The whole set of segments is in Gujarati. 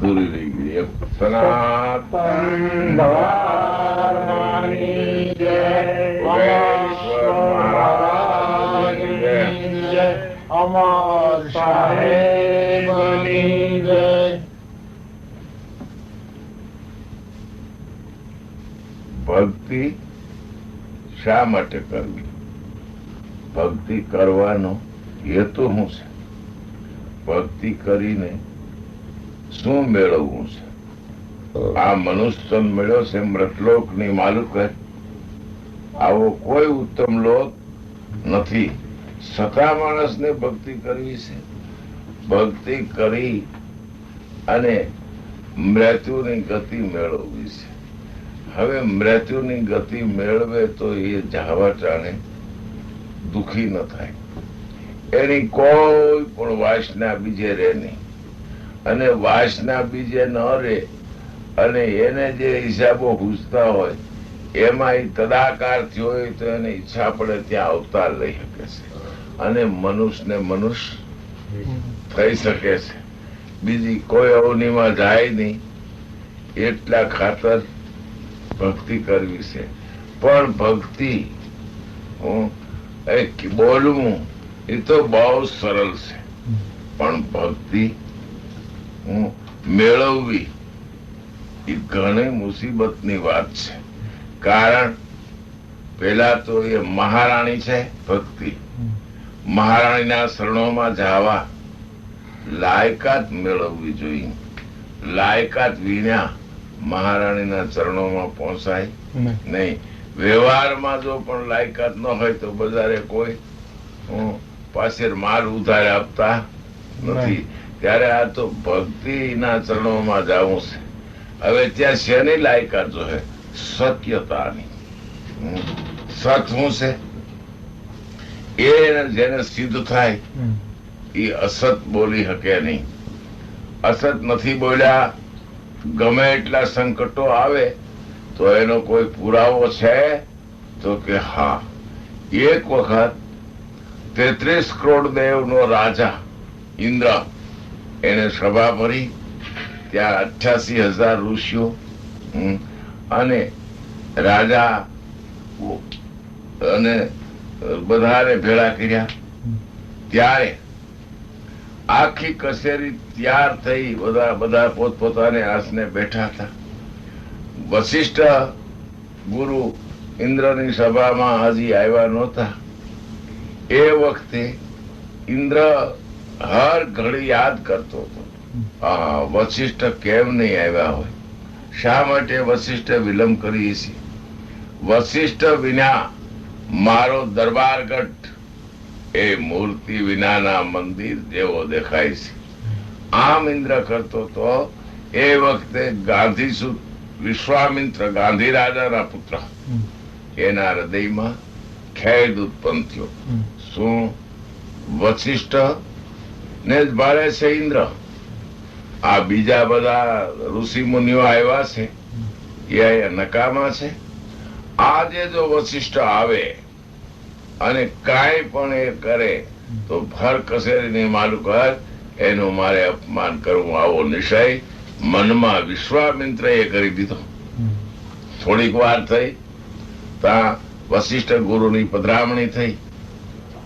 અધૂરી રહી ગઈ. સનાતન ધર્મની જય, યોગેશ્વર મહારાજની જય, અમર સાહેબની જય. ભક્તિ શા માટે કરવી? ભક્તિ કરવાનો હેતુ શું છે? ભક્તિ કરીને શું મેળવવું છે? આ મનુષ્ય મેળવ્યો છે મૃતલોક ની માલુક. આવો કોઈ ઉત્તમ લોક નથી. સતા માણસને ભક્તિ કરવી છે. ભક્તિ કરી અને મૃત્યુની ગતિ મેળવવી છે. હવે મૃત્યુની ગતિ મેળવે તો એ જાવા ટાણે દુઃખી ન થાય. એની કોઈ પણ વાસના બીજે રહે નહીં. અને વાસના બીજે ન રહે અને એને જે હિસાબો પૂછતા હોય એમાં એ તદાકાર થયો હોય તો એને ઈચ્છા પડે ત્યાં અવતાર લઈ શકે છે અને મનુષ્યને મનુષ્ય થઈ શકે છે. બીજી કોઈ અવનીમાં જાય નહીં. એટલા ખાતર ભક્તિ કરવી છે. પણ ભક્તિ બોલવું એ તો બહુ સરળ છે. પણ ભક્તિ મેળવવી એ ઘણી મુસીબતની વાત છે. કારણ પેલા તો એ મહારાણી છે ભક્તિ. મહારાણીના શરણોમાં જવા લાયકાત મેળવવી જોઈએ. લાયકાત વિના મહારાણીના ચરણોમાં પહોંચાય નહીં. વ્યવહારમાં જો પણ લાયકાત ન હોય તો બજારે કોઈ પાસે માલ ઉધાર આપતા નથી. ત્યારે આ તો ભક્તિના ચરણોમાં જવું છે. હવે ત્યાં શેની લાયકાત જો હે? સત્યતાની. સત શું છે? એ જેને સિદ્ધ થાય એ અસત બોલી શકે નહીં. અસત નથી બોલ્યા. ગમે એટલા સંકટો આવે તો એનો કોઈ પુરાવો છે? તો કે હા. એક વખત 33 કરોડ દેવનો રાજા ઇન્દ્ર એને સભા ભરી. ત્યાં 88,000 ઋષિઓ અને રાજા અને બધાને ભેળા કર્યા. ત્યારે આખી કચેરી તૈયાર થઈ. બધા પોતપોતાને આસને બેઠા હતા. વશિષ્ઠ ગુરુ ઇન્દ્રની સભામાં હજી આવ્યા નહોતા. એ વખતે ઇન્દ્ર હર ઘડી યાદ કરતો હતો વશિષ્ઠ કેમ નહીં આવ્યા હોય? શા માટે વશિષ્ઠ વિલંબ કરી છે? વશિષ્ઠ વિના મારો દરબારગઢ એ મૂર્તિ વિનાના મંદિર જેવો દેખાય છે. આમ ઇન્દ્ર કરતો તો એ વખતે ગાંધીસુત વિશ્વામિત્ર ગાંધી રાજાના પુત્ર એના હૃદયમાં ખેદ ઉત્પન્ન થયો. શું વશિષ્ઠ ને જ ભાળે છે ઇન્દ્ર? આ બીજા બધા ઋષિ મુનિઓ આવ્યા છે એ નકામા છે. આજે જો વશિષ્ઠ આવે અને કાંઈ પણ એ કરે તો ભર કસેરીની માલુક એનું મારે અપમાન કરવું. આવો નિશ્ચય મનમાં વિશ્વામિત્રએ કરી દીધો. થોડીક વાર થઈ ત્યાં વશિષ્ઠ ગુરુની પધરામણી થઈ.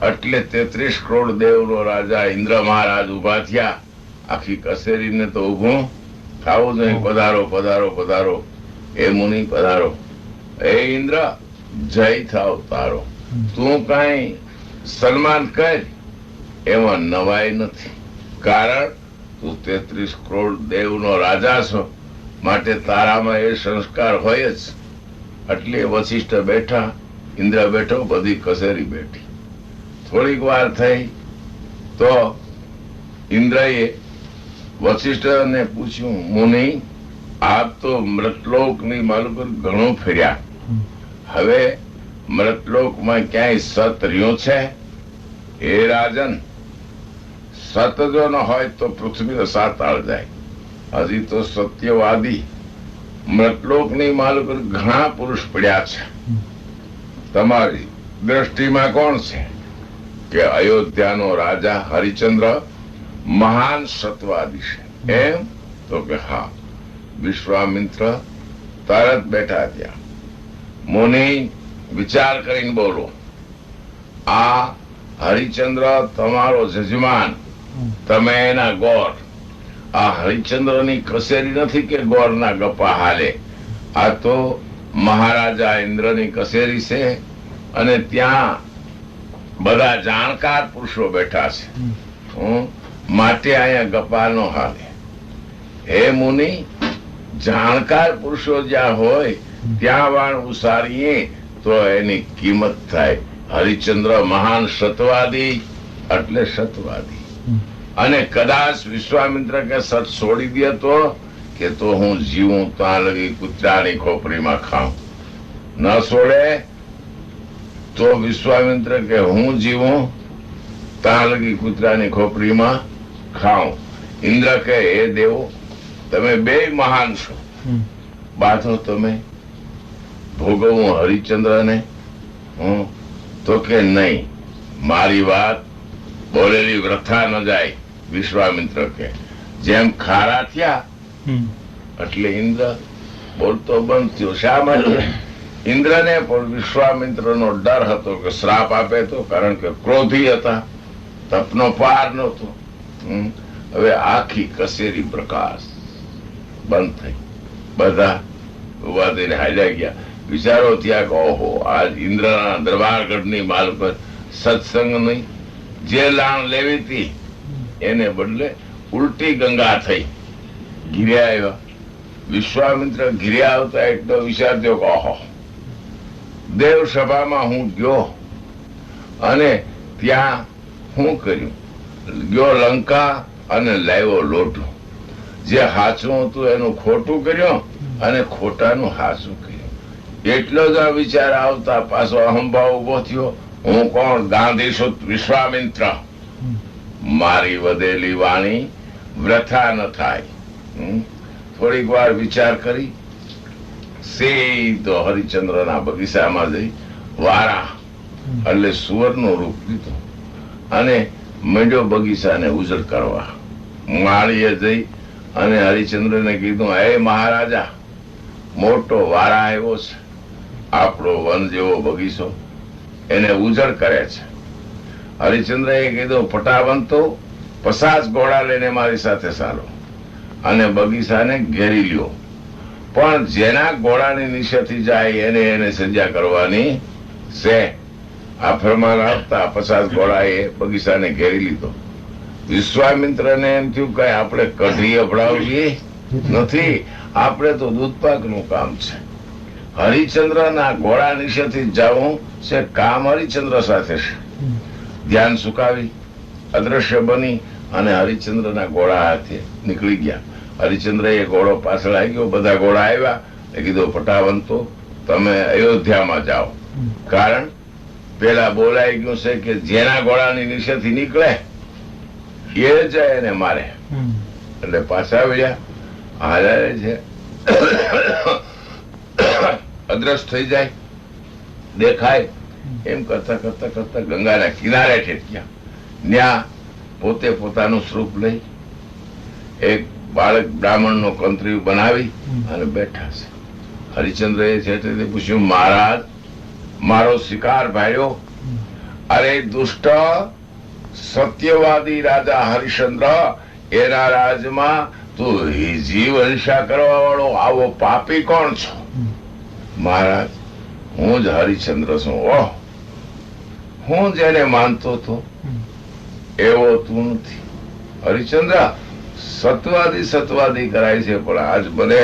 એટલે 33 કરોડ દેવનો રાજા ઇન્દ્ર મહારાજ ઉભા થયા. આખી કસેરીને તો ઉભું થાવું જોઈએ. પધારો પધારો પધારો. એ મુનિ પધારો. એ ઇન્દ્ર જય થાવ તારો. તું કઈ સન્માન કર એમાં નવાઈ નથી. કારણ તું 33 કરોડ દેવનો રાજા છો માટે તારામાં એ સંસ્કાર હોય જ. એટલે વશિષ્ઠ બેઠા, ઇન્દ્ર બેઠો, બધી કસેરી બેઠી. થોડીક વાર થઈ તો ઇન્દ્રએ વશિષ્ઠને પૂછ્યું, મુનિ આપ તો મૃતલોકની માલુક ઘણું ફર્યા. હવે મૃતલોકમાં ક્યાંય સત રહ્યો છે? એ રાજન, સત જો ન હોય તો પૃથ્વી સાતાળ જાય. હજી તો સત્યવાદી મૃતલોકની માલુક ઘણા પુરુષ પડ્યા છે. તમારી દ્રષ્ટિમાં કોણ છે? કે અયોધ્યાનો રાજા હરિચંદ્ર મહાન સત્વાદી છે. એમ તો કે હા. વિશ્વામિત્ર તરત બેઠા ત્યાં. મુનિ વિચાર કરીને બોલો, આ હરિચંદ્ર તમારો જજમાન, તમે એના ગોર. આ હરિચંદ્રની કસેરી નથી કે ગોરના ગપ્પા હાલે. આ તો મહારાજા ઇન્દ્રની કસેરી છે અને ત્યાં બધા જાણકાર પુરુષો બેઠા છે. માટે અહીંયા ગપ્પા નો હાલે. હે મુનિ, જાણકાર પુરુષો જ્યાં હોય ત્યાં વાણ ઉસારીએ તો એની કિંમત થાય. હરિચંદ્ર મહાન સતવાદી એટલે સતવાદી. અને કદાચ વિશ્વામિત્ર કે સત છોડી દે તો કે તો હું જીવું ત્યાં લગી કૂતરાની ખોપરીમાં ખાઉં. ન છોડે તો વિશ્વામિત્ર કે હું જીવું ત્યાં લગી કૂતરાની ખોપરીમાં ખાઉં. ઇન્દ્ર કે હે દેવો, તમે બે મહાન છો, બાંધો તમે ભોગવું હરિચંદ્રને. તો કે નહીં, મારી વાત બોલેલી વ્રથા ન જાય. વિશ્વામિત્ર કે જેમ ખારા થયા એટલે ઇન્દ્ર બોલતો બંધ થયો. શા માટે? ઇન્દ્રને પણ વિશ્વામિત્રનો ડર હતો કે શ્રાપ આપે તો, કારણ કે ક્રોધી હતા, તપનો પાર નહોતો. હવે આખી કસેરી પ્રકાશ બંધ થઈ. બધા ઉભા થઈને હાલ્યા ગયા. વિચારો ત્યાં કે ઓહો, આજ ઇન્દ્રના દરબારગઢની માલ પર સત્સંગ નહીં, જે લાણ લેવી હતી એને બદલે ઉલટી ગંગા થઈ. ઘીરે આવ્યા. વિશ્વામિત્ર ઘીરે આવતા એટલો વિચાર થયો કે ઓહો, દેવ સભામાં હું ગયો અને ત્યાં શું કર્યું? ગયો લંકા અને લાવ્યો લોટું. જે હાચું હતું એનું ખોટું કર્યું અને ખોટાનું હાચું કર્યું. એટલો જ આ વિચાર આવતા પાછો અહંભાવ ઉભો થયો. હું કોણ? ગાંધી સુત વિશ્વામિત્ર. મારી વધેલી વાણી વ્રથા ન થાય. થોડીક વાર વિચાર કરી સીધો હરિચંદ્રના બગીચામાં જઈ વારા એટલે સુવરનું રૂપ લીધું અને મંડ્યો બગીચાને ઉજળ કરવા. માળીએ જઈ અને હરિચંદ્રને કીધું, હે મહારાજા, મોટો વારા આવ્યો છે, આપણો વન જેવો બગીચો એને ઉજળ કરે છે. હરિચંદ્રએ કીધું, ફટાવંતો 50 ઘોડા લઈને મારી સાથે ચાલો અને બગીચાને ઘેરી લ્યો, પણ જેના ઘોડાની નીચેથી જાય એને સજા કરવાની છે. આ ફરમાન આપતા 50 ઘોડાએ બગીચાને ઘેરી લીધો. વિશ્વામિત્રને એમ થયું કે આપણે કઢી અભડાવવી નથી, આપણે તો દૂધપાક નું કામ છે. હરિચંદ્રના ઘોડા નીચેથી જવું છે, કામ હરિચંદ્ર સાથે છે. ધ્યાન સુકાવી અદ્રશ્ય બની અને હરિચંદ્રના ઘોડા હાથે નીકળી ગયા. હરિચંદ્ર એ ઘોડો પાછળ આવી ગયો. બધા ઘોડા આવ્યા. એ કીધું, ફટાવંતો તમે અયોધ્યામાં જાઓ, કારણ પેલા બોલાઈ ગયું છે કે જેના ઘોડાની નીચેથી નીકળે એ જાય એને મારે. એટલે પાછા વળ્યા. હારે છે અદ્રશ્ય થઈ જાય, દેખાય એમ કરતા કરતા કરતા ગંગાના કિનારે ઠેક્યા. ત્યાં પોતે પોતાનું સ્વરૂપ લઈ એક બાળક બ્રાહ્મણ નો કંત્રી બનાવી અને બેઠા છે. હરિચંદ્ર એ છે પૂછ્યું, મહારાજ, મારો શિકાર ભાડ્યો? અરે દુષ્ટ, સત્યવાદી રાજા હરિશ્ચંદ્ર, એના રાજમાં તું જીવ હિંસા કરવા વાળો આવો પાપી કોણ છો? મહારાજ, હું જ હરિશ્ચંદ્ર છું. ઓહ, હું જેને માનતો હતો એવો તું નથી. હરિશ્ચંદ્ર, સત્વાદી કરાય છે, પણ આજ મને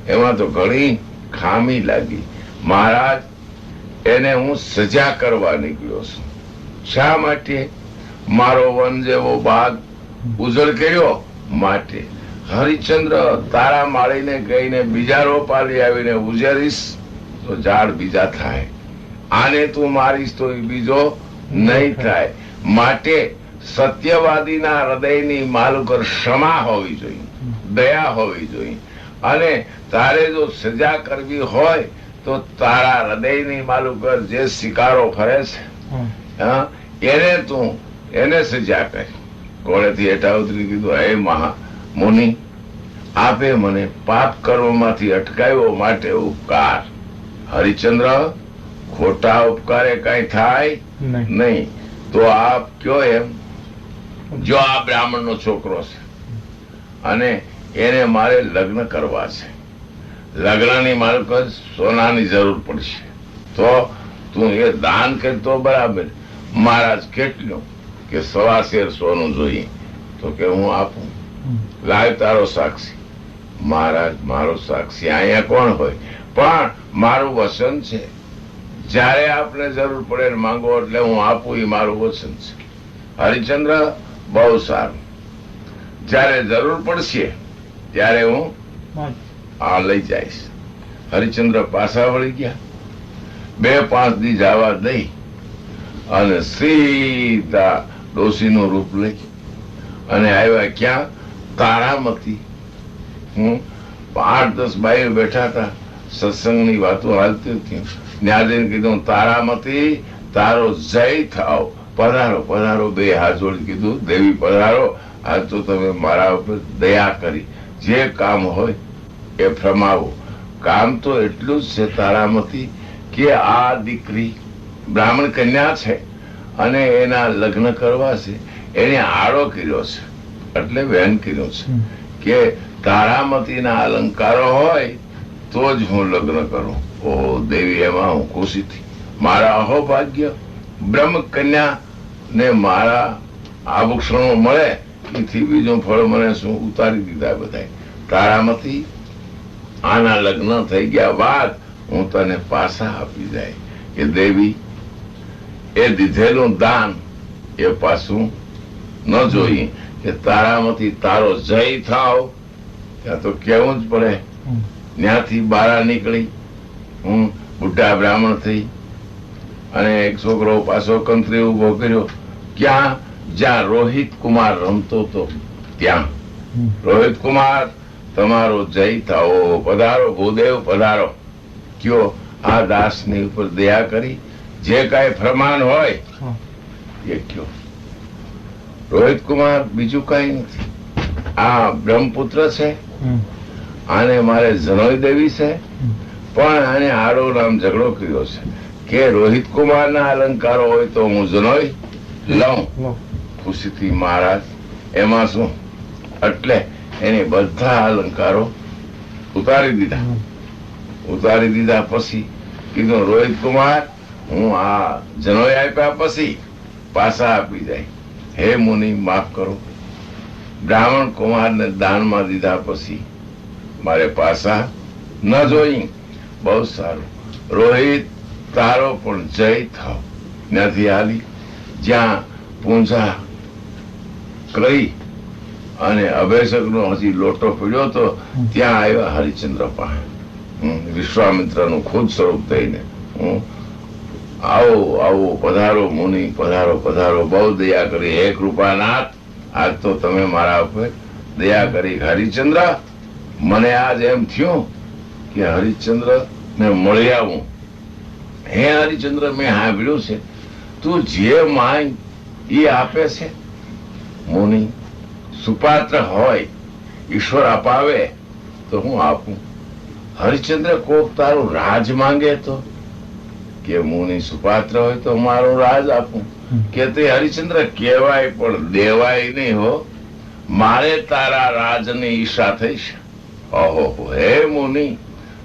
એમાં તો ઘણી ખામી લાગી. મહારાજ, એને હું સજા કરવા નીકળ્યો છું. શા માટે? મારો વન જેવો ભાગ ઉજળ કર્યો માટે. હરિશ્ચંદ્ર, તારા માળીને કહીને બીજા રોપાલી આવીને ઉજેરીશ તો ઝાડ બીજા થાય. આને તું મારીશ તો બીજો નહીં થાય. માટે સત્યવાદીના હૃદયની માલ ઉપર ક્ષમા હોવી જોઈએ, દયા હોવી જોઈએ. અને તારે જો સજા કરવી હોય તો તારા હૃદયની માલ ઉપર જે શિકારો ફરે છે એને સજા કરી. ઘોડેથી હેઠા ઉતરી કીધું, હે મુનિ, આપે મને પાપ કર્મમાંથી અટકાવ્યો માટે ઉપકાર. હરિચંદ્ર, ખોટા ઉપકારે કઈ થાય નહીં. તો આપ કયો એમ, જો આ બ્રાહ્મણનો છોકરો છે અને એને મારે લગ્ન કરવા છે, લગ્નની મારે સોનાની જરૂર પડશે, તો તું એ દાન કર તો બરાબર. મહારાજ કેટલું? કે 1.25 શેર સોનું જોઈએ. તો કે હું આપું. લાવ તારો સાક્ષી. મહારાજ મારો સાક્ષી અહીંયા કોણ હોય? પણ મારું વચન છે, જયારે આપને જરૂર પડે માંગો એટલે હું આપું, એ મારું વચન છે. હરિચંદ્ર, બહુ સારું. જયારે જરૂર પડશે ત્યારે હું આ લઈ જઈશ. હરિચંદ્ર પાછા વળી ગયા. 2-5 દી જવા દઈ અને સીધા ડોશીનું રૂપ લઈ અને આવ્યા ક્યાં? તારામતી. 8-10 બાઈઓ બેઠા હતા, સત્સંગની વાતો હાલતી હતી. ન્યાદીને કીધું, તારામતી, તારો જય થાવ, પધારો પધારો. 2 હાથ જોડી કીધું, દેવી પધારો, આજ તો તમે મારા ઉપર દયા કરી, જે કામ હોય એ ફરમાવો. કામ તો એટલું જ છે તારામતી કે આ દીકરી બ્રાહ્મણ કન્યા છે અને એના લગ્ન કરવા છે. એને આડો કર્યો છે એટલે વહેન કર્યો છે કે તારામતીના અલંકારો હોય તો જ હું લગ્ન કરું. ઓહો દેવી, એમાં હું ખુશી થઈ. મારા અહોભાગ્ય, બ્રહ્મ કન્યા ને મારા આભૂષણો મળે, એથી બીજું ફળ મને શું? ઉતારી દીધા બધા. તારામતી, આના લગ્ન થઈ ગયા બાદ હું તને પાછા આપી જાય. કે દેવી, એ દીધેલું દાન એ પાછું ન જોઈએ. કે તારામાંથી તારો જય થાવ, ત્યાં તો કેવું જ પડે. ત્યાંથી બહાર નીકળી હું બુઢા બ્રાહ્મણ થઈ અને એક છોકરો પાછો કંત્રી ઉભો કર્યો. ક્યાં? જ્યાં રોહિત કુમાર રમતો હતો ત્યાં. રોહિત કુમાર, તમારો જય થાઓ, પધારો ભૂદેવ પધારો. કયો આ દાસની ઉપર દયા કરી, જે કાંઈ ફરમાન હોય એ કયો. રોહિત કુમાર, બીજું કઈ નથી. આ બ્રહ્મપુત્ર છે, આને મારે જનોઈ દેવી છે, પણ આને આડો નામ ઝઘડો કર્યો છે કે રોહિત કુમાર ના અલંકારો હોય તો હું જનોઈ લઉં. ખુશીથી મહારાજ, એમાં શું? એટલે એને બધા અલંકારો ઉતારી દીધા. ઉતારી દીધા પછી કીધું, રોહિત કુમાર, હું આ જનોઈ આપ્યા પછી પાછા આપી જાય. હે મુનિ, માફ કરો. બ્રાહ્મણ કુમારને દાનમાં દીધા પછી મારે પાછા ન જોઈ. બહુ સારું. રોહિત, તારો પણ જય થાવ. ત્યાંથી હાલી જ્યાં પૂંજા કરી અને અભેષક નો હજી લોટો પીડ્યો તો ત્યાં આવ્યા હરિચંદ્ર પાસે. વિશ્વામિત્ર નું ખુદ સ્વરૂપ થઈને, આવો આવો, પધારો મુનિ, પધારો પધારો. બહુ દયા કરી. હે કૃપાનાથ, આજ તો તમે મારા ઉપર દયા કરી. હરિચંદ્ર, મને આજ એમ થયું કે હરિચંદ્ર ને મળી આવું. હે હરિચંદ્ર, મેં સાંભળ્યું છે તું જે માંગ એ આપે છે. મુનિ, સુપાત્ર હોય, ઈશ્વર અપાવે તો હું આપું. હરિચંદ્ર, કોક તારું રાજ માંગે તો? કે મુનિ, સુપાત્ર હોય તો મારું રાજ આપું. કે તે હરિચંદ્ર કહેવાય પણ દેવાય નહીં હો. મારે તારા રાજની ઈચ્છા થઈ છે. ઓહો, હે મુનિ,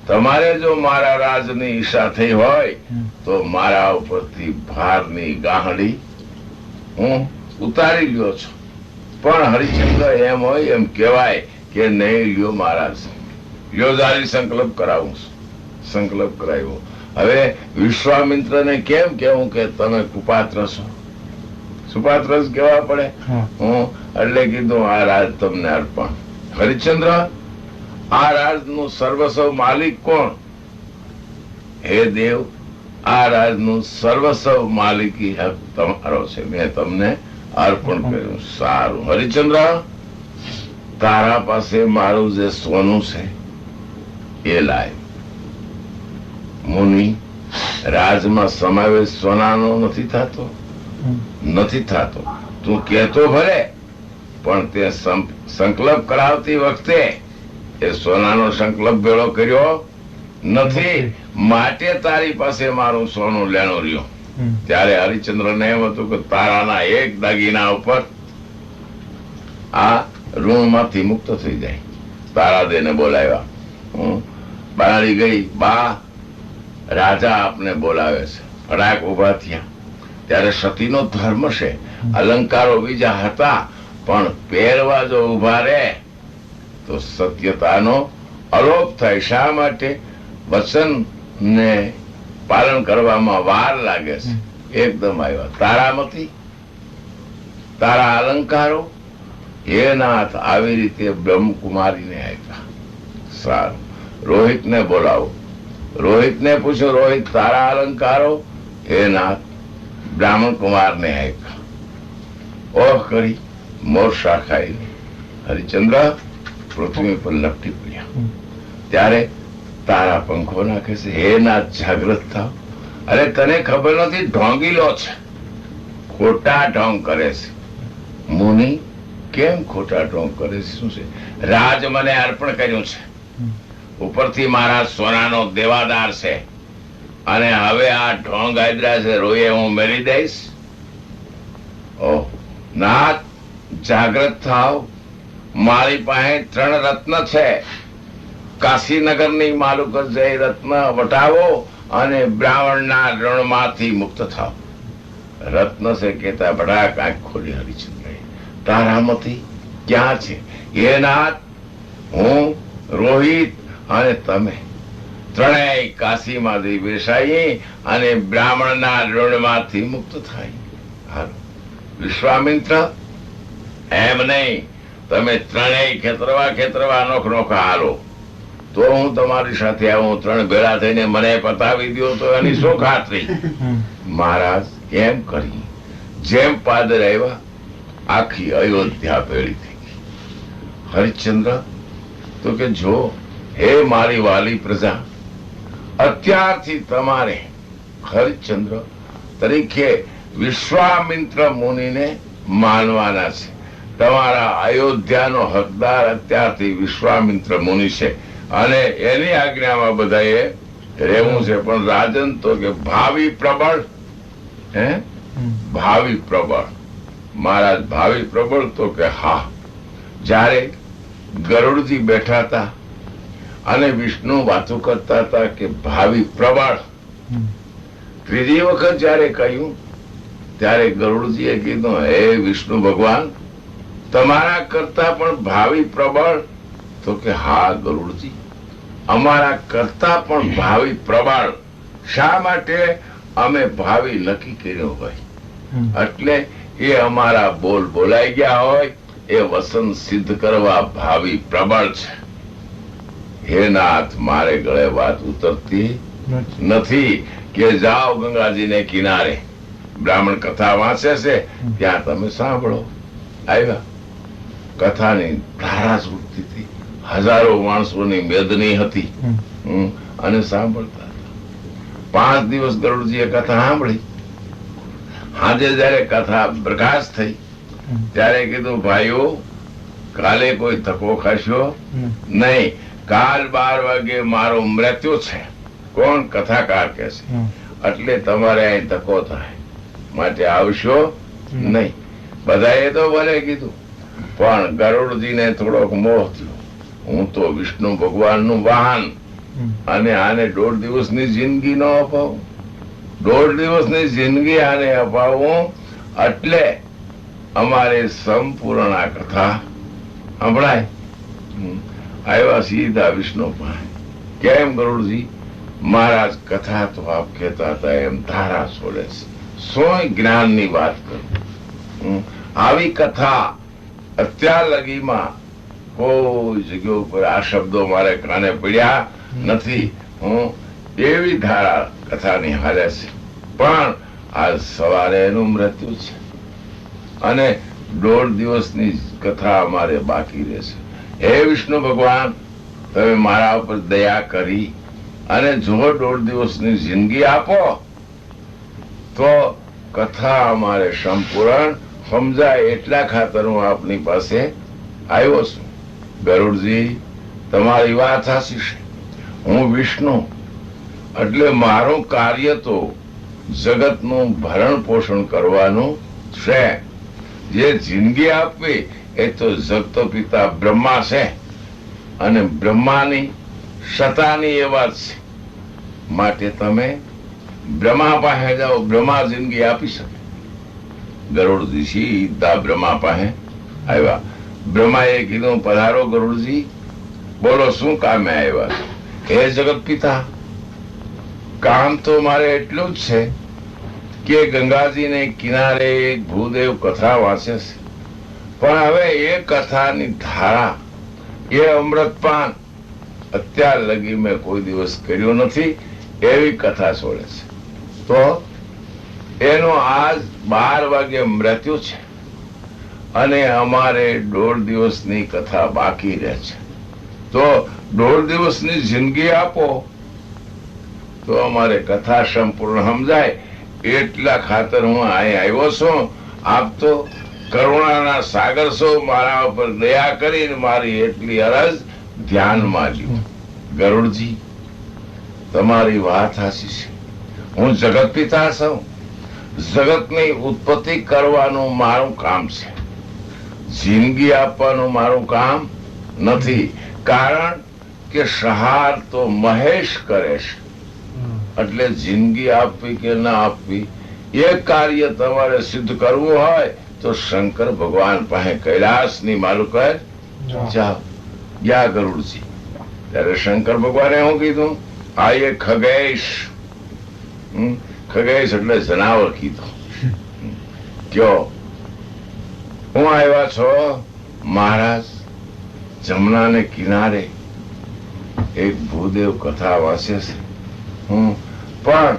તમારે જો મારા રાજની ઈચ્છા થઈ હોય તો મારા ઉપરથી ભારની ગાંહડી હું ઉતારી લ્યો છું. પણ હરિચંદ્ર, એમ હોય એમ કહેવાય કે નહીં લ્યો મહારાજ. યોજારી સંકલ્પ કરાવું છું. સંકલ્પ કરાવ્યો. હવે વિશ્વામિત્ર ને કેમ કેવું કે તમે કુપાત્ર છો? સુપાત્ર જ કહેવા પડે. એટલે કીધું, આ રાજ તમને અર્પણ. હરિચંદ્ર, આ રાજનું સર્વસ્વ માલિક કોણ? હે દેવ, આ રાજનું સર્વસ્વ માલિકી હક તમારો છે. મેં તમને અર્પણ કર્યું. સારું. હરિચંદ્ર, તારા પાસે મારું જે સોનું છે એ લાય. મુનિ, રાજમાં સમાવેશ સોનાનો નથી થતો. નથી થતો. તું કહેતો ભલે, પણ તે સંકલ્પ કરાવતી વખતે એ સોનાનો સંકલ્પ ભેળો કર્યો નથી, માટે તારી પાસે મારું સોનું લેણું રહ્યું. ત્યારે હરિચંદ્રને એમ હતું કે તારાના એક દાગીના ઉપર આ ઋણમાંથી મુક્ત થઈ જાય. તારાદેને બોલાવ્યા. બાળી ગઈ, બા રાજા આપને બોલાવે છે. ફટાક ઉભા થયા. ત્યારે સતીનો ધર્મ છે, અલંકારો બીજા હતા, પણ પહેરવા જો ઉભા રહે તો સત્યતાનો અલોપ થાય. શા માટે? વચન ને પાલન કરવામાં વાર લાગે છે. એકદમ આવ્યા. તારામતી, તારા અલંકારો, હે નાથ, આવી રીતે બ્રહ્મકુમારીને આપ્યા. સારું, રોહિતને બોલાવો. રોહિતને પૂછો, રોહિત, તારા અલંકારો? હે નાથ, બ્રાહ્મણ કુમારને આપ્યા. ઓહ કરી મોર શાખાઈ હરિચંદ્ર પૃથ્વી પર લપટી પડ્યા. ત્યારે તારા પંખો નાખે છે. હે નાથ, જાગ્રત થાવ. અરે તને ખબર નથી, ઢોંગીલો છે, ખોટા ઢોંગ કરે છે. મુનિ, કેમ ખોટા ઢોંગ કરે છે? શું છે? રાજ મને અર્પણ કર્યું છે, ઉપરથી મારા સોનાનો દેવાદાર છે, અને હવે આ ઢોંગ આદરા છે, રોયે હું મેળી દઈશ? ઓહ નાથ, જાગ્રત થાવ. મારી પાસે 3 રત્ન છે. કાશીનગરની માલુકત જઈ રત્ન વટાવો અને બ્રાહ્મણના ઋણમાંથી મુક્ત થાવ. રત્ન છે કેતા બડા કાંઈક ખોલી હરિચંદ્ર. તારામતી ક્યાં છે? એ નાથ, હું, રોહિત અને તમે ત્રણેય કાશીમાંથી બેસાઈ અને બ્રાહ્મણના ઋણમાંથી મુક્ત થાય. હાલો વિશ્વામિત્ર, એમ નહીં, તમે ત્રણેય ખેતરવા નોખા હાલો, તો હું તમારી સાથે આવું. 3 ભેળા થઈને મને પતાવી દો તો એની શું ખાતરી? મહારાજ એમ કરી. જેમ પાદર આવ્યા, આખી અયોધ્યા ભેળી થઈ ગઈ. હરિશ્ચંદ્ર તો કે, જો હે મારી વાલી પ્રજા, અત્યારથી તમારે હરિશ્ચંદ્ર તરીકે વિશ્વામિત્ર મુનિને માનવાના છે. તમારા અયોધ્યાનો હકદાર અત્યારથી વિશ્વામિત્ર મુનિ છે, અને એની આજ્ઞામાં બધાએ રહેવું છે. પણ રાજન તો કે ભાવિ પ્રબળ. હે, ભાવિ પ્રબળ. મહારાજ ભાવિ પ્રબળ તો કે હા. જ્યારે ગરુડજી બેઠા હતા અને વિષ્ણુ વાતો કરતા હતા કે ભાવિ પ્રબળ, ત્રીજી વખત જયારે કહ્યું ત્યારે ગરુડજીએ કીધું, હે વિષ્ણુ ભગવાન, તમારા કરતા પણ ભાવિ પ્રબળ? તો કે હા ગરુડજી, અમારા કરતા પણ ભાવિ પ્રબળ. શા માટે? અમે ભાવિ નક્કી કર્યો હોય, એટલે એ અમારા બોલ બોલાઈ ગયા હોય, એ વસન સિદ્ધ કરવા ભાવિ પ્રબળ છે. હે નાથ, મારે ગળે વાત ઉતરતી નથી કે જાઓ ગંગાજીને કિનારે, બ્રાહ્મણ કથા વાંચે છે, ત્યાં તમે સાંભળો. આવ્યા. કથાની ધારા છૂટતી હતી. હજારો માણસોની મેદની હતી, અને સાંભળતા હતા. 5 દિવસ ગરુડજીએ કથા સાંભળી. આજે જયારે કથા પ્રકાશ થઈ ત્યારે કીધું, ભાઈઓ, કાલે કોઈ ધક્કો ખાશો નહીં. કાલ 12 વાગે મારું મૃત્યુ છે. કોણ? કથાકાર કે છે. એટલે તમારે અહીં ધક્કો થાય, માટે આવશો નહીં. બધાએ તો ભલે કીધું, પણ ગરુડજીને થોડોક મોહ થયો. હું તો વિષ્ણુ ભગવાનનું વાહન, અને આને 1.5 દિવસની જિંદગી ન અપાવું. 1.5 દિવસની જિંદગી આને અપાવું, એટલે અમારે સંપૂર્ણ આ કથા સંભળાય. આવ્યા સીધા વિષ્ણુ પાસે. કેમ ગરુડજી? મહારાજ, કથા તો આપ કહેતા હતા એમ ધારા છોડે છે. સોય જ્ઞાનની વાત કરું. આવી કથા અત્યાર લગીમાં કોઈ જગ્યા ઉપર આ શબ્દો મારે કાને પડ્યા નથી. હું એવી ધારા કથાની હાલે છે. પણ આજ સવારે એનું મૃત્યુ છે, અને 1.5 દિવસની કથા અમારે બાકી રહેશે. હે વિષ્ણુ ભગવાન, તમે મારા ઉપર દયા કરી અને જો 1.5 દિવસની જિંદગી આપો તો કથા અમારે સંપૂર્ણ સમજાય. એટલા ખાતર હું આપની પાસે આવ્યો છું. ગરુડજી, તમારી વાત સાચી છે. હું વિષ્ણુ એટલે મારું કાર્ય તો જગતનું ભરણ પોષણ કરવાનું છે. જે જિંદગી આપવી એ તો જગતો પિતા બ્રહ્મા છે અને બ્રહ્માની સતાની એ વાત છે. માટે તમે બ્રહ્મા પાસે જાઓ, બ્રહ્મા જિંદગી આપી શકે. ગરુડજી સીધા બ્રહ્મા પાસે આવ્યા. બ્રહ્માએ કીધું, પધારો ગરુડજી, બોલો શું કામે આવ્યા? હે જગત પિતા, કામ તો મારે એટલું જ છે કે ગંગાજીને કિનારે એક ભૂદેવ કથા વાંચે છે, પણ હવે એ કથાની ધારા, એ અમૃતપાન અત્યાર લગી મેં કોઈ દિવસ કર્યું નથી. એવી કથા છોડે છે. તો એનો આજ 12 વાગે મૃત્યુ છે અને અમારે 1.5 દિવસની કથા બાકી રહે છે. તો 1.5 દિવસની જિંદગી આપો તો અમારે કથા સંપૂર્ણ સમજાય. એટલા ખાતર હું અહીં આવ્યો છું. આપ તો કરુણાના સાગર છો, મારા ઉપર દયા કરીને મારી એટલી અરજ ધ્યાનમાં લ્યો. ગરુડજી, તમારી વાત સાચી છે. હું જગત પિતા છું. જગતની ઉત્પત્તિ કરવાનું મારું કામ છે, જિંદગી આપવાનું મારું કામ નથી. કારણ કે સહાર તો મહેશ કરે છે. એટલે જિંદગી આપવી કે ના આપવી એ કાર્ય તમારે સિદ્ધ કરવું હોય તો શંકર ભગવાન પાસે કૈલાસની માલુકર જાઓ. ગયા ગરુડજી. ત્યારે શંકર ભગવાને શું કીધું? આ એ ખગેશ. ખગેશ એટલે જનાવર કીધું. કયો હું આવ્યા છો મહારાજ? જમનાને કિનારે એક ભૂદેવ કથા વાંચે છે. પણ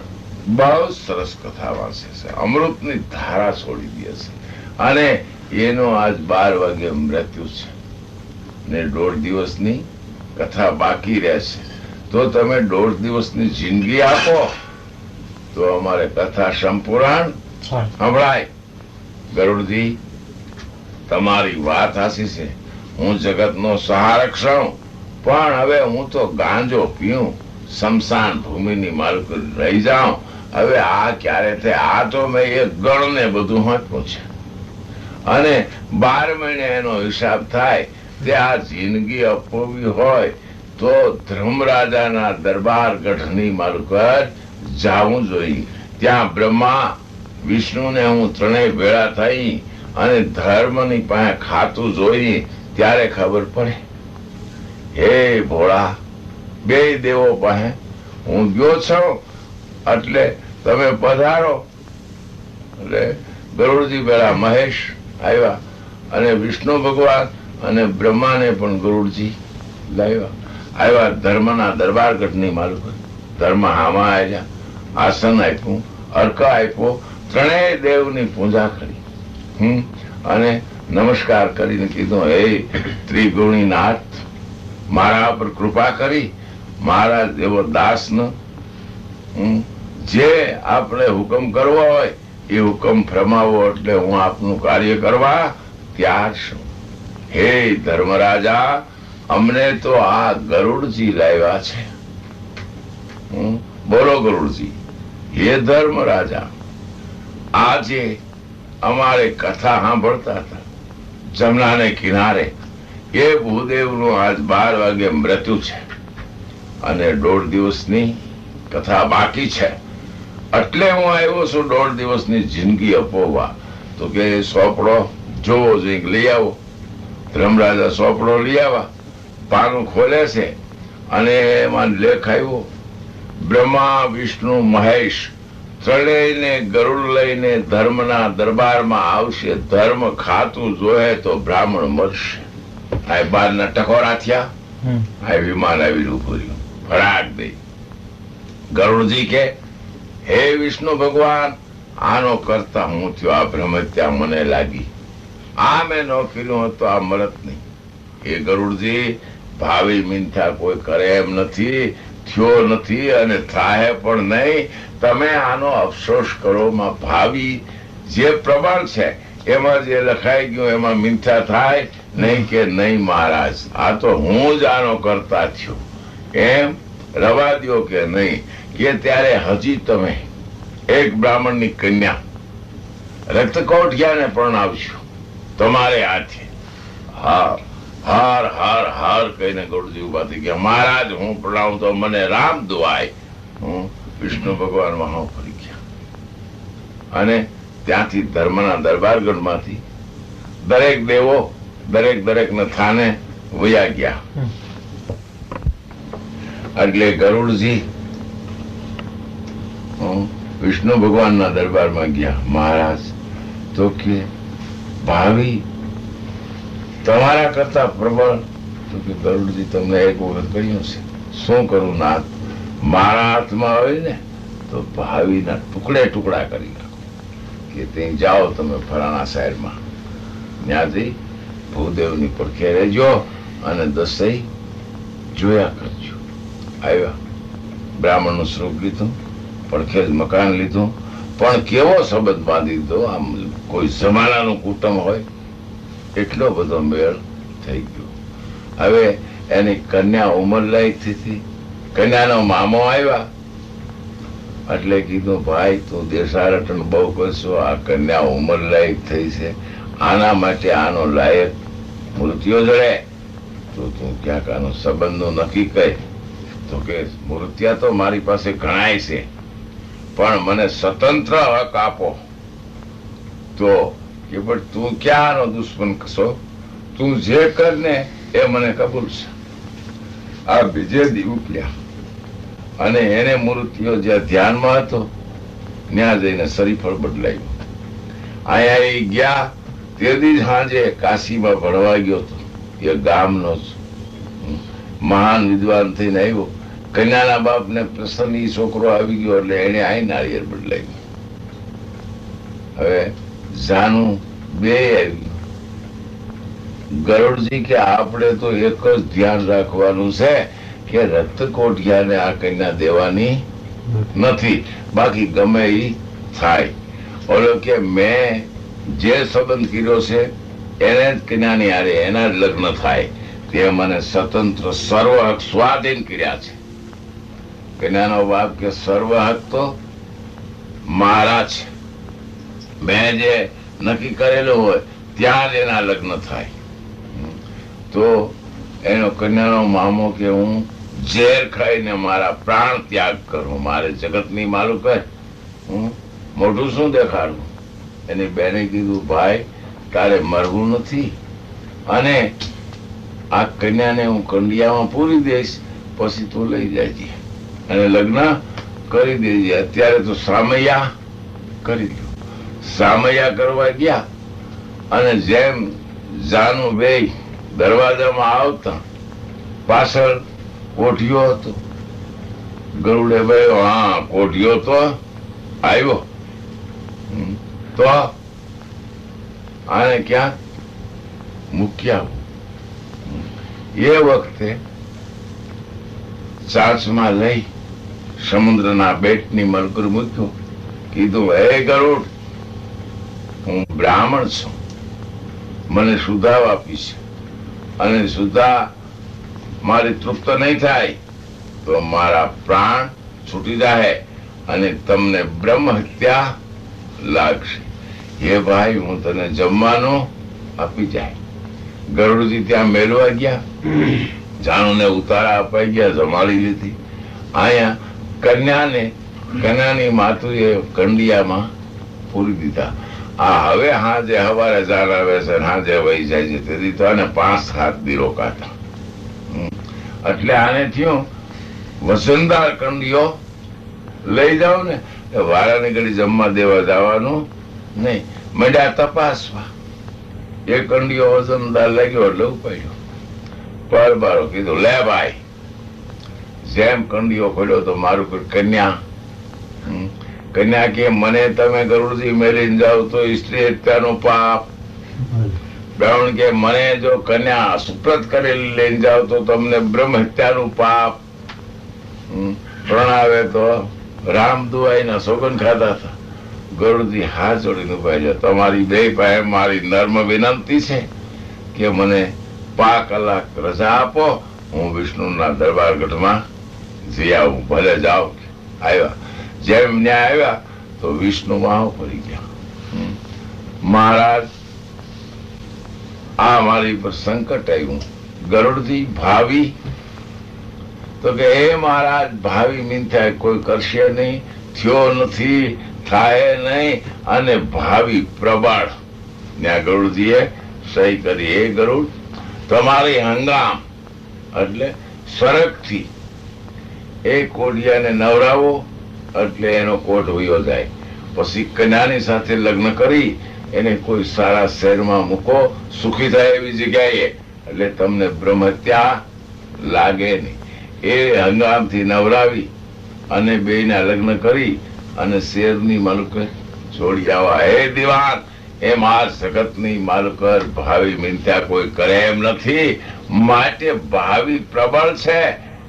બહુ સરસ કથા વાંચે છે. અમૃતની ધારા છોડી દે છે અને એનો આજ 12 વાગે મૃત્યુ છે ને 1.5 દિવસની કથા બાકી રહેશે. તો તમે 1.5 દિવસની જિંદગી આપો તો અમારે કથા સંપૂર્ણ સંભળાય. ગરુડજી, તમારી વાત સાચી છે. હું જગતનો સહારક છું, પણ હવે હું તો ગાંજો પીઉં, શમશાન ભૂમિની માલિક રહી જાઉં. હવે આ ક્યારે થાય? આ તો મેં એક ગણ ને બધું હોંચ્યું છે અને 12 મહિને એનો હિસાબ થાય. તે આ જિંદગી અપોવી હોય તો ધર્મરાજાના દરબાર ગઢની માલુકર જાવું જોઈએ. ત્યાં બ્રહ્મા વિષ્ણુને હું ત્રણેય ભેળા થઈ અને ધર્મની પાસે ખાતું જોઈ ત્યારે ખબર પડે. હે ભોળા, 2 દેવો પાસે હું ગયો છું એટલે તમે પધારો. એટલે ગરુડજી ભેળા મહેશ આવ્યા અને વિષ્ણુ ભગવાન અને બ્રહ્માને પણ ગરુડજી લાવ્યા. આવ્યા ધર્મના દરબારગઢની માલુક. ધર્મ હામાં આવ્યા, આસન આપ્યું, અર્ક આપ્યો, ત્રણેય દેવની પૂજા કરી અને નમસ્કાર કરીને કીધું, હે ત્રિગુણીનાથ, મારા પર કૃપા કરી મારા જેવો દાસનો જે આપણે હુકમ કરવો હોય એ હુકમ ફરમાવો, એટલે હું આપનું કાર્ય કરવા તૈયાર છું. હે ધર્મરાજા, અમને તો આ ગરુડજી લાવ્યા છે. બોલો ગરુડજી. હે ધર્મરાજા, આજે અમારે કથા સાંભળતા હતા જમનાને કિનારે. એ ભૂદેવનું આજ 12 વાગે મૃત્યુ છે અને 1.5 દિવસની કથા બાકી છે. એટલે હું આવ્યો છું 1.5 દિવસની જિંદગી અપોવા. તો કે સોપડો જોવો જોઈએ, લઈ આવો. ધર્મરાજા સોપડો લઈ આવ્યા. પાનું ખોલે છે અને એમાં લેખ આવ્યો, બ્રહ્મા વિષ્ણુ મહેશ ત્રણેયને ગરુડ લઈને ધર્મના દરબારમાં આવશે. ધર્મ ખાતું જોયે તો બ્રાહ્મણ મળશે. આ 12 ટકોરા થયા. આ વિમાન આવી ઉભું રહ્યું. ફરાક દઈ ગરુડજી કે, હે વિષ્ણુ ભગવાન, આનો કરતા હું થયો. આ બ્રહ્મત્યા મને લાગી. આ મેં ન કર્યું તો આ મળત નહીં. એ ગરુડજી, ભાવિ મિથ્યા કોઈ કરે એમ નથી, થયો નથી અને થાય પણ નહીં. તમે આનો અફસોસ કરો. ભાવિ જે પ્રમાણ છે એમાં જે લખાઈ ગયું એમાં મિથ્યા થાય નહીં કે નહીં મહારાજ, આ તો હું જ આનો કરતા થયો, એમ રવા દ્યો કે નહીં. કે ત્યારે હજી તમે એક બ્રાહ્મણની કન્યા રક્તકોઠિયાને પરણાવશો તમારે હાથે. હાર હાર હાર હાર કહીને ગરુડજી ઉભા થઈ ગયા. મહારાજ હું પ્રણાવું તો મને રામ દુઆય. હું વિષ્ણુ ભગવાન વહાં ફરી ગયા અને ત્યાંથી ધર્મના દરબારગઢમાંથી દરેક દેવો દરેક ના થાને વયા ગયા. એટલે ગરુડજી વિષ્ણુ ભગવાનના દરબારમાં ગયા. મહારાજ તો કે ભાવિ તમારા કરતા પ્રબળ. તો કે ગરુડજી તમને એક વખત કહ્યું છે. શું કરું નાથ? મારા હાથમાં આવે ને તો ભાવિના ટુકડે ટુકડા કરી નાખો. કે ત્યાં જાઓ તમે ફલાણા શહેરમાં, ત્યાંથી ભૂદેવની પડખે રહેજો અને દસઈ જોયા કરજો. આવ્યા, બ્રાહ્મણનું સ્વરૂપ લીધું, પડખે જ મકાન લીધું, પણ કેવો સંબંધ બાંધી દીધો, આમ કોઈ જમાનાનું કુટુંબ હોય એટલો બધો મેળ થઈ ગયો. હવે એની કન્યા ઉંમરલાયક થઈ. કન્યાનો મામો આવ્યા એટલે કીધું ભાઈ તું દેશારટન બહુ કરશો, આ કન્યા ઉંમરલાયક થઈ છે, આના માટે આનો લાયક મૃત્યુ જડે તો તું ક્યાંક આનો સંબંધનું નક્કી કહે. તો કે મૃત્યા તો મારી પાસે ઘણાય છે, પણ મને સ્વતંત્ર હક આપો. તો કે પણ તું ક્યાં આનો દુશ્મન કશો, તું જે કર ને એ મને કબૂલ છે. આ બીજે દી ઉપડ્યા અને એને મૃત્યુ જ્યાં ધ્યાનમાં હતો ત્યાં જઈને શરીફળ બદલાયું. અહીંયા એ ગયા તે દી સાંજે કાશીમાં ભણવા ગયો હતો. એ ગામનો જ મહાન વિદ્વાન થઈને આવ્યો. કન્યાના બાપને પ્રસન્ન છોકરો આવી ગયો એટલે એને અહીં નાળિયેર બદલાયું. હવે જાનું બે આવ્યું. ગરુડજી કે આપણે તો એક જ ધ્યાન રાખવાનું છે કે રક્તકોઠિયાને આ કન્યા દેવાની નથી, બાકી ગમે એ થાય. ઓલો કે મેં જે સંબંધ કર્યો છે એને જ કન્યાની હારે એના જ લગ્ન થાય. તે મને સ્વતંત્ર સર્વ હક સ્વાધીન કર્યા છે. કન્યાનો બાપ કે સર્વ હક તો મારા છે, મેં જે નક્કી કરેલું હોય ત્યાં જ એના લગ્ન થાય. તો એનો કન્યાનો મામો કે હું ઝેર ખાઈને મારા પ્રાણ ત્યાગ કરું, મારે જગતની માલુક કર, હું મોઢું શું દેખાડું. એની બેને કીધું ભાઈ તારે મરવું નથી અને આ કન્યાને હું કંડિયામાં પૂરી દઈશ, પછી તું લઈ જાય અને લગ્ન કરી દેજે. અત્યારે તો સામૈયા કરી દો. સામૈયા કરવા ગયા અને જેમ જાનું બે દરવાજામાં આવતા પાછળ કોઠિયો હતો. ગરુડે ભાઈ હા કોઠિયો તો આવ્યો, તો આને ક્યાં મૂક્યા. એ વખતે ચાંચમાં લઈ સમુદ્રના બેટની મલકુર મૂક્યો. કીધું હે ગરુડ, હું બ્રાહ્મણ છું, મને સુધાવ આપી છે અને સુધા મારી તૃપ્ત નહીં થાય તો મારા પ્રાણ છૂટી જાય અને તમને બ્રહ્મ હત્યા લાગશે. હે ભાઈ હું તને જમવાનું આપી જાય. ગરુડજી ત્યાં મેળવા ગયા, જાણુને ઉતારા અપાઈ ગયા, જમાડી લીધી. અહીંયા કન્યાની માતુએ કંડિયામાં પૂરી દીધા. આ હવે હાજે હવારે જાન આવે છે, હાજે વહી જાય છે. તેથી તો આને 5-7 દી રોકાતા. એટલે આને થયું વસંતદાર કંડિયો લઈ જાઓ ને વારાની ઘડી જમવા દેવા જવાનું નહીં. મંડ્યા તપાસવા. એ કંડિયો વસંતદાર લાગ્યો એટલે ઉપાડ્યો. પરબારો કીધું લે ભાઈ. જેમ કંડિયો ખોલ્યો તો મારું કોઈ કન્યા. કન્યા કે મને તમે ગરુડજી મેળીને જાઓ તો સ્ત્રી હત્યાનો પાપ. બ્રાહ્મણ કે મને જો કન્યા સુપ્રત કરેલી લઈને જાઓ તો તમને બ્રહ્મ હત્યાનું પાપ. પ્રણાવે તો રામ દુઆઈના સોગન ખાતા હતા. ગરુડજી હાથ જોડીને ઉભા છે. તમારી બે પાસે મારી નર્મ વિનંતી છે કે મને 5 કલાક રજા આપો, હું વિષ્ણુના દરબારગઢમાં જઈ આવું. ભલે જાઓ. આવ્યા. જેમ ન્યા આવ્યા તો વિષ્ણુ વાહ પડી ગયા. મહારાજ, આ મારી પર સંકટ આવ્યું. ગરુડજી, ભાવી? તો કે એ મહારાજ, ભાવી મીન કોઈ કરશે નહીં, થયો નથી, થાય નહીં, અને ભાવી પ્રબળ. ત્યાં ગરુડજીએ સહી કરી. એ ગરુડ, તમારી હંગામ એટલે સરકથી એ કોડિયાને નવરાવો એટલે એનો કોટ વયો જાય. પછી કન્યાની સાથે લગ્ન કરી એને કોઈ સારા શહેરમાં મૂકો, સુખી થાય એવી જગ્યાએ, એટલે તમને બ્રહ્મહત્યા લાગે નહીં. એ હંગામથી નવરાવી અને બેયના લગ્ન કરી અને શેરની માલુકર છોડી આવા. હે દિવાન, એમ આ જગતની માલુકર ભાવી મિન્ત્યા કોઈ કરે એમ નથી. માટે ભાવી પ્રબળ છે,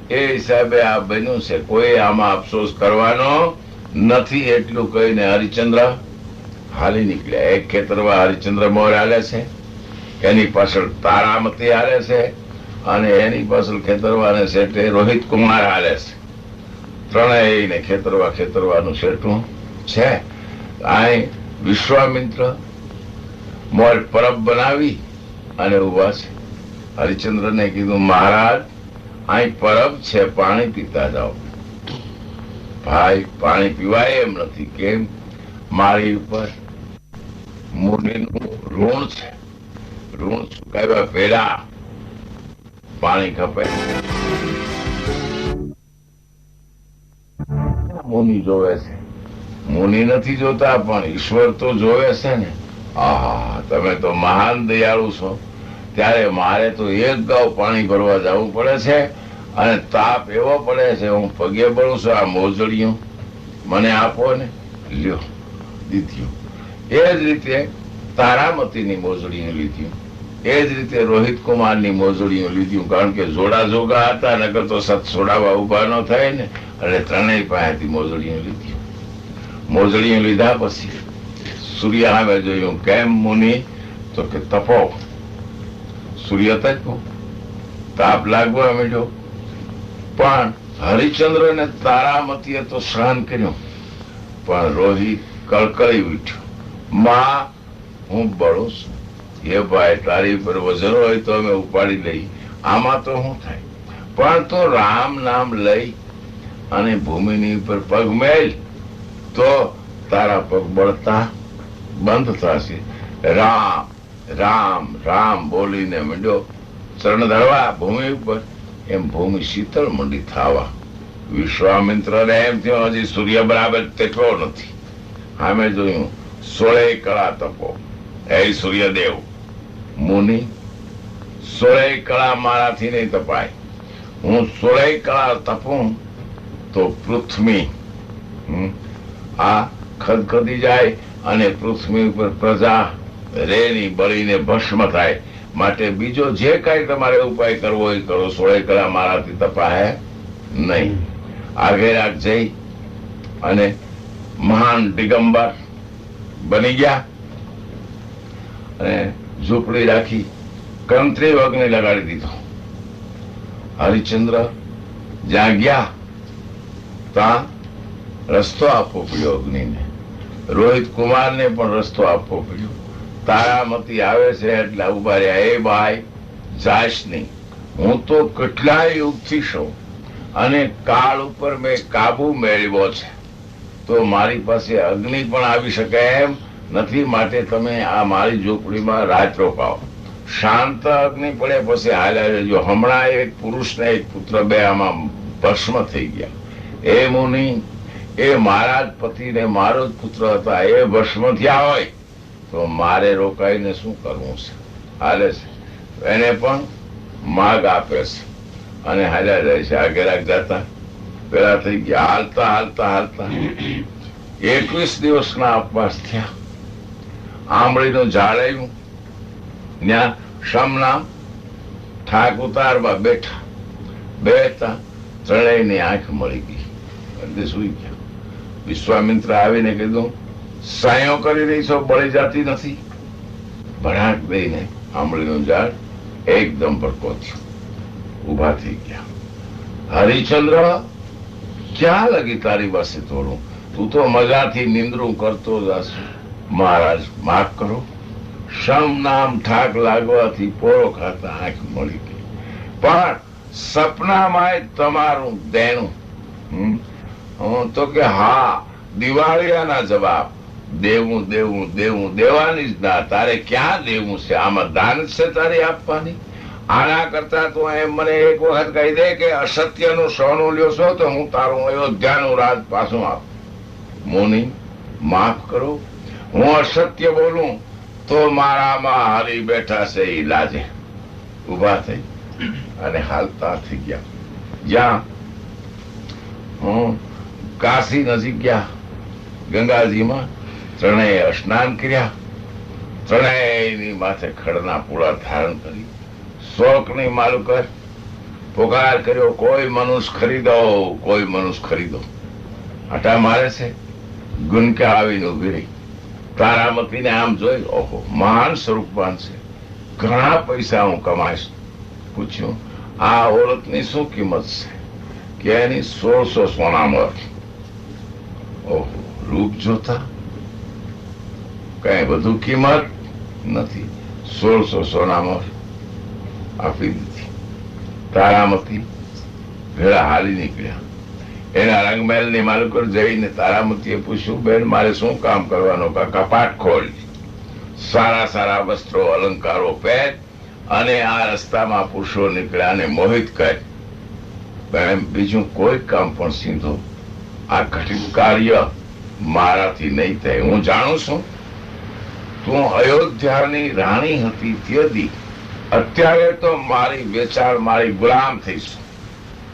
એ હિસાબે આ બન્યું છે. કોઈ આમાં અફસોસ કરવાનો નથી. એટલું કહીને હરિચંદ્ર હાલી નીકળ્યા. એક ખેતરમાં હરિચંદ્ર મોર હાલે છે, એની પાછળ તારામતી હાલે છે, અને એની પાછળ ખેતરવાને શેઠે રોહિત કુમાર હાલે છે. ત્રણેયને ખેતરવાનું શેઠું છે. અહીં વિશ્વામિત્ર મોર પરબ બનાવી અને ઉભા છે. હરિચંદ્રને કીધું, મહારાજ, અહીં પરબ છે, પાણી પીતા જાઓ. ભાઈ, પાણી પીવાય એમ નથી. કેમ? મારી ઉપર મુનિનું ઋણ છે. ઋણ ચુકાવ્યા પેલા પાણી ખપે. મુનિ જોવે છે. મુનિ નથી જોતા, પણ ઈશ્વર તો જોવે છે ને. આહા, તમે તો મહાન દયાળુ છો. ત્યારે મારે તો એક ગાવ પાણી ભરવા જવું પડે છે, અને તાપ એવો પડે છે, હું પગે પડું છું. આ મોજડીયું મને આપો ને. લ્યો, દીધ્યું. એ જ રીતે તારામતીની મોજડીયું લીધ્યું. એ જ રીતે રોહિત કુમારની મોજડીયું લીધ્યું. કારણ કે જોડા જોગા હતા, નગર તો સત છોડાવવા ઉભા ન થાય ને. એટલે ત્રણેય પાસેથી મોજડીયું લીધ્યું. મોજડીયું લીધા પછી સૂર્ય સામે જોયું. કેમ મુનિ? તો કે તપો. સૂર્ય તપો, તાપ લાગવા માંડ્યો. પણ હરિચંદ્ર ને તારામતીએ તો સહન કર્યું. પણ રોહિત કળકળી ઉઠ્યો. માં, હું બળો છું. એ ભાઈ, તારી પર વજન હોય તો અમે ઉપાડી લઈ, આમાં તો શું થાય? પણ તો રામ નામ લઈ અને ભૂમિની ઉપર પગ મેલ તો તારા પગ બળતા બંધ થશે. રામ રામ રામ બોલીને મંડ્યો ચરણ ધરવા ભૂમિ ઉપર. એમ ભૂમિ શીતળ મંડી થવા. વિશ્વામિત્ર ને એમ થયો હજી સૂર્ય બરાબર તેટલો નથી. આમે જોયું 16 કળા તપો. હે સૂર્યદેવ, મુનિ, 16 કળા મારાથી નહીં તપાય. હું 16 કળા તપું તો પૃથ્વી આ ખદખદી જાય અને પૃથ્વી ઉપર પ્રજા રેની બળીને ભસ્મ થાય. માટે બીજો જે કઈ તમારે ઉપાય કરવો એ કરો. 16 કળા મારાથી તપાય નહીં. આગેરાગ જઈ અને મહાન દિગંબર બની ગયા અને ઝૂંપડી રાખી કંત્રી અગ્નિ લગાડી દીધો. હરિચંદ્ર જ્યાં ગયા ત્યાં રસ્તો આપવો પડ્યો અગ્નિને. રોહિત કુમારને પણ રસ્તો આપવો પડ્યો. તારામતી આવે છે એટલે ઉભા રહ્યા. એ ભાઈ, જાશ નહીં. હું તો કેટલાય યુગથી છું અને કાળ ઉપર મેં કાબુ મેળવ્યો છે, તો મારી પાસે અગ્નિ પણ આવી શકે એમ નથી. માટે તમે આ મારી ઝૂંપડીમાં રાત રોકાવો. શાંત અગ્નિ પડે પછી હાલ્યા જજો. હમણાં એક પુરુષ ને એક પુત્ર બે આમાં ભસ્મ થઈ ગયા. એ મુનિ, એ મારા જ પતિ ને મારો જ પુત્ર હતા. એ ભસ્મ થયા હોય તો મારે રોકાઈને શું કરવું છે? હાલે છે. એને પણ માગ આપે છે અને હાલ્યા જાય છે. આગેરાગ જતા પેલા થઈ ગયા. હાલતા હાલતા હાલતા 21 દિવસના ઉપવાસ થયા. આંબળીનું ઝાડ આવ્યું. ત્યાં શમના ઠાક ઉતારવા બેઠા. બેઠા ત્રણેયની આંખ મળી ગઈ એટલે સુઈ ગયા. વિશ્વામિત્ર આવીને કીધું, સાયો કરી રહી છો, બળી જતી નથી. ભડાક દઈને આંબળીનું ઝાડ એકદમ ભડકો થયો, ઉભા થઈ ગયા. હરિચંદ્ર, ક્યાં લગી તારી પાસે થોડું? તું તો મજાથી નિંદ્રું કરતો જ હશે. મહારાજ માફ કરો, શમ નામ ઠાક લાગવાથી પોરો ખાતા આંખ મળી ગઈ, પણ સપનામાં તમારું દેણું. તો કે હા, દિવાળીયાના જવાબ, દેવું દેવું દેવું, દેવાની જ ના. તારે ક્યાં દેવું છે? આમાં દાન છે તારે આપવાની? આના કરતા તો એમ મને એક વખત કહી દે કે અસત્યનું સોનું લ્યો છો તો હું તારું અયોધ્યાનું રાજ પાછું આપું. મોની, માફ કરો, હું અસત્ય બોલું તો મારામાં હારી બેઠા છે એ લાજે. ઉભા થઈ અને હાલતા થઈ ગયા. જ્યાં કાશી નજીક ગયા, ગંગાજીમાં ત્રણેય સ્નાન કર્યા. ત્રણેયની માથે ખડના પૂળા ધારણ કરી શોકની માલુકર પુકાર કર્યો, કોઈ મનુષ્ય ખરીદો, કોઈ મનુષ્ય ખરીદો. હટા મારે છે. ગુનકા આવીને ઉભી રહી. તારામતીને આમ જોઈ, ઓહો, મહાન સ્વરૂપવાન છે, ઘણા પૈસા હું કમાઈશ. પૂછ્યું, આ ઓળખની શું કિંમત છે? કે એની 1600 સોનામાં. ઓહો, રૂપ જોતા કઈ બધું કિંમત નથી. 1600 સોનામાં આપી દીધી. તારામતી ભેળા હાલી નીકળ્યા. એના રંગમહેલની માલુકર જઈને તારામતીએ પૂછ્યું, બેન, મારે શું કામ કરવાનું? કપાટ ખોલ, સારા સારા વસ્ત્રો અલંકારો પહેર અને આ રસ્તામાં પુરુષો નીકળ્યા અને મોહિત કર. બીજું કોઈ કામ પણ સીધો આ કઠિન કાર્ય મારાથી નહીં થાય. હું જાણું છું તું અયોધ્યાની રાણી હતી ત્યદી, અત્યારે તો મારી વેચાણ, મારી ગુલામ થઈશ.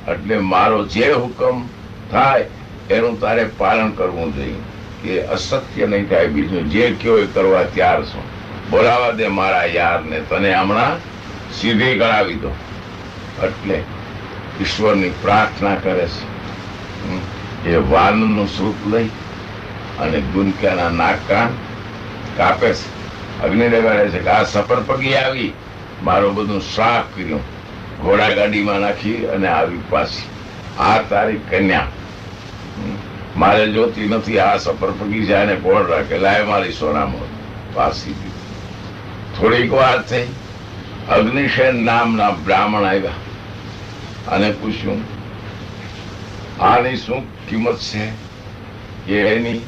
એટલે મારો જે હુકમ થાય એનું તારે પાલન કરવું જોઈએ, કે અસત્ય નહીં થાય. બીજું જે કયો એ કરવા તૈયાર છું. બોલાવા દે મારા યારને, તને હમણાં સીધી કરાવી દો. એટલે ઈશ્વરની પ્રાર્થના કરે છે. એ વાનનું સ્વરૂપ લઈ અને ગુનકાના નાક કાન કાપે છે, અગ્નિ લગાડે છે કે આ સફર પગી આવી, મારું બધું સાફ કર્યું, ઘોડા ગાડીમાં નાખી અને આવી પાછી. આ તારી કન્યા મારે જોતી નથી, આ સફર પગી જાય ને કોણ રાખે, લાય મારી સોનામાં. પાછી દીધી. થોડીક વાર થઈ, અગ્નિશેન નામના બ્રાહ્મણ આવ્યા અને પૂછ્યું, આની શું કિંમત છે? કે એની